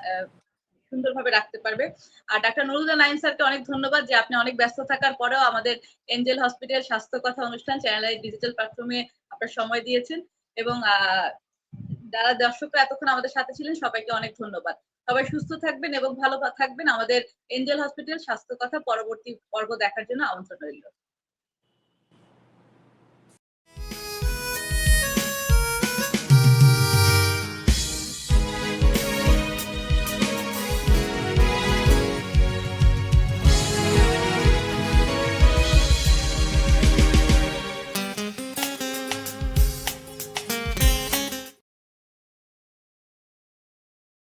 সুন্দরভাবে রাখতে পারবে। আর ডাক্তার নুরুল হুদা নাঈম স্যারকে অনেক ধন্যবাদ যে আপনি অনেক ব্যস্ত থাকার পরেও আমাদের এঞ্জেল হসপিটাল স্বাস্থ্য কথা অনুষ্ঠান চ্যানেল ডিজিটাল প্ল্যাটফর্মে আপনার সময় দিয়েছেন এবং যারা দর্শকরা এতক্ষণ আমাদের সাথে ছিলেন সবাইকে অনেক ধন্যবাদ। সবাই সুস্থ থাকবেন এবং ভালো থাকবেন। আমাদের এঞ্জেল হসপিটাল স্বাস্থ্য কথা পরবর্তী পর্ব দেখার জন্য আমন্ত্রণ রইল।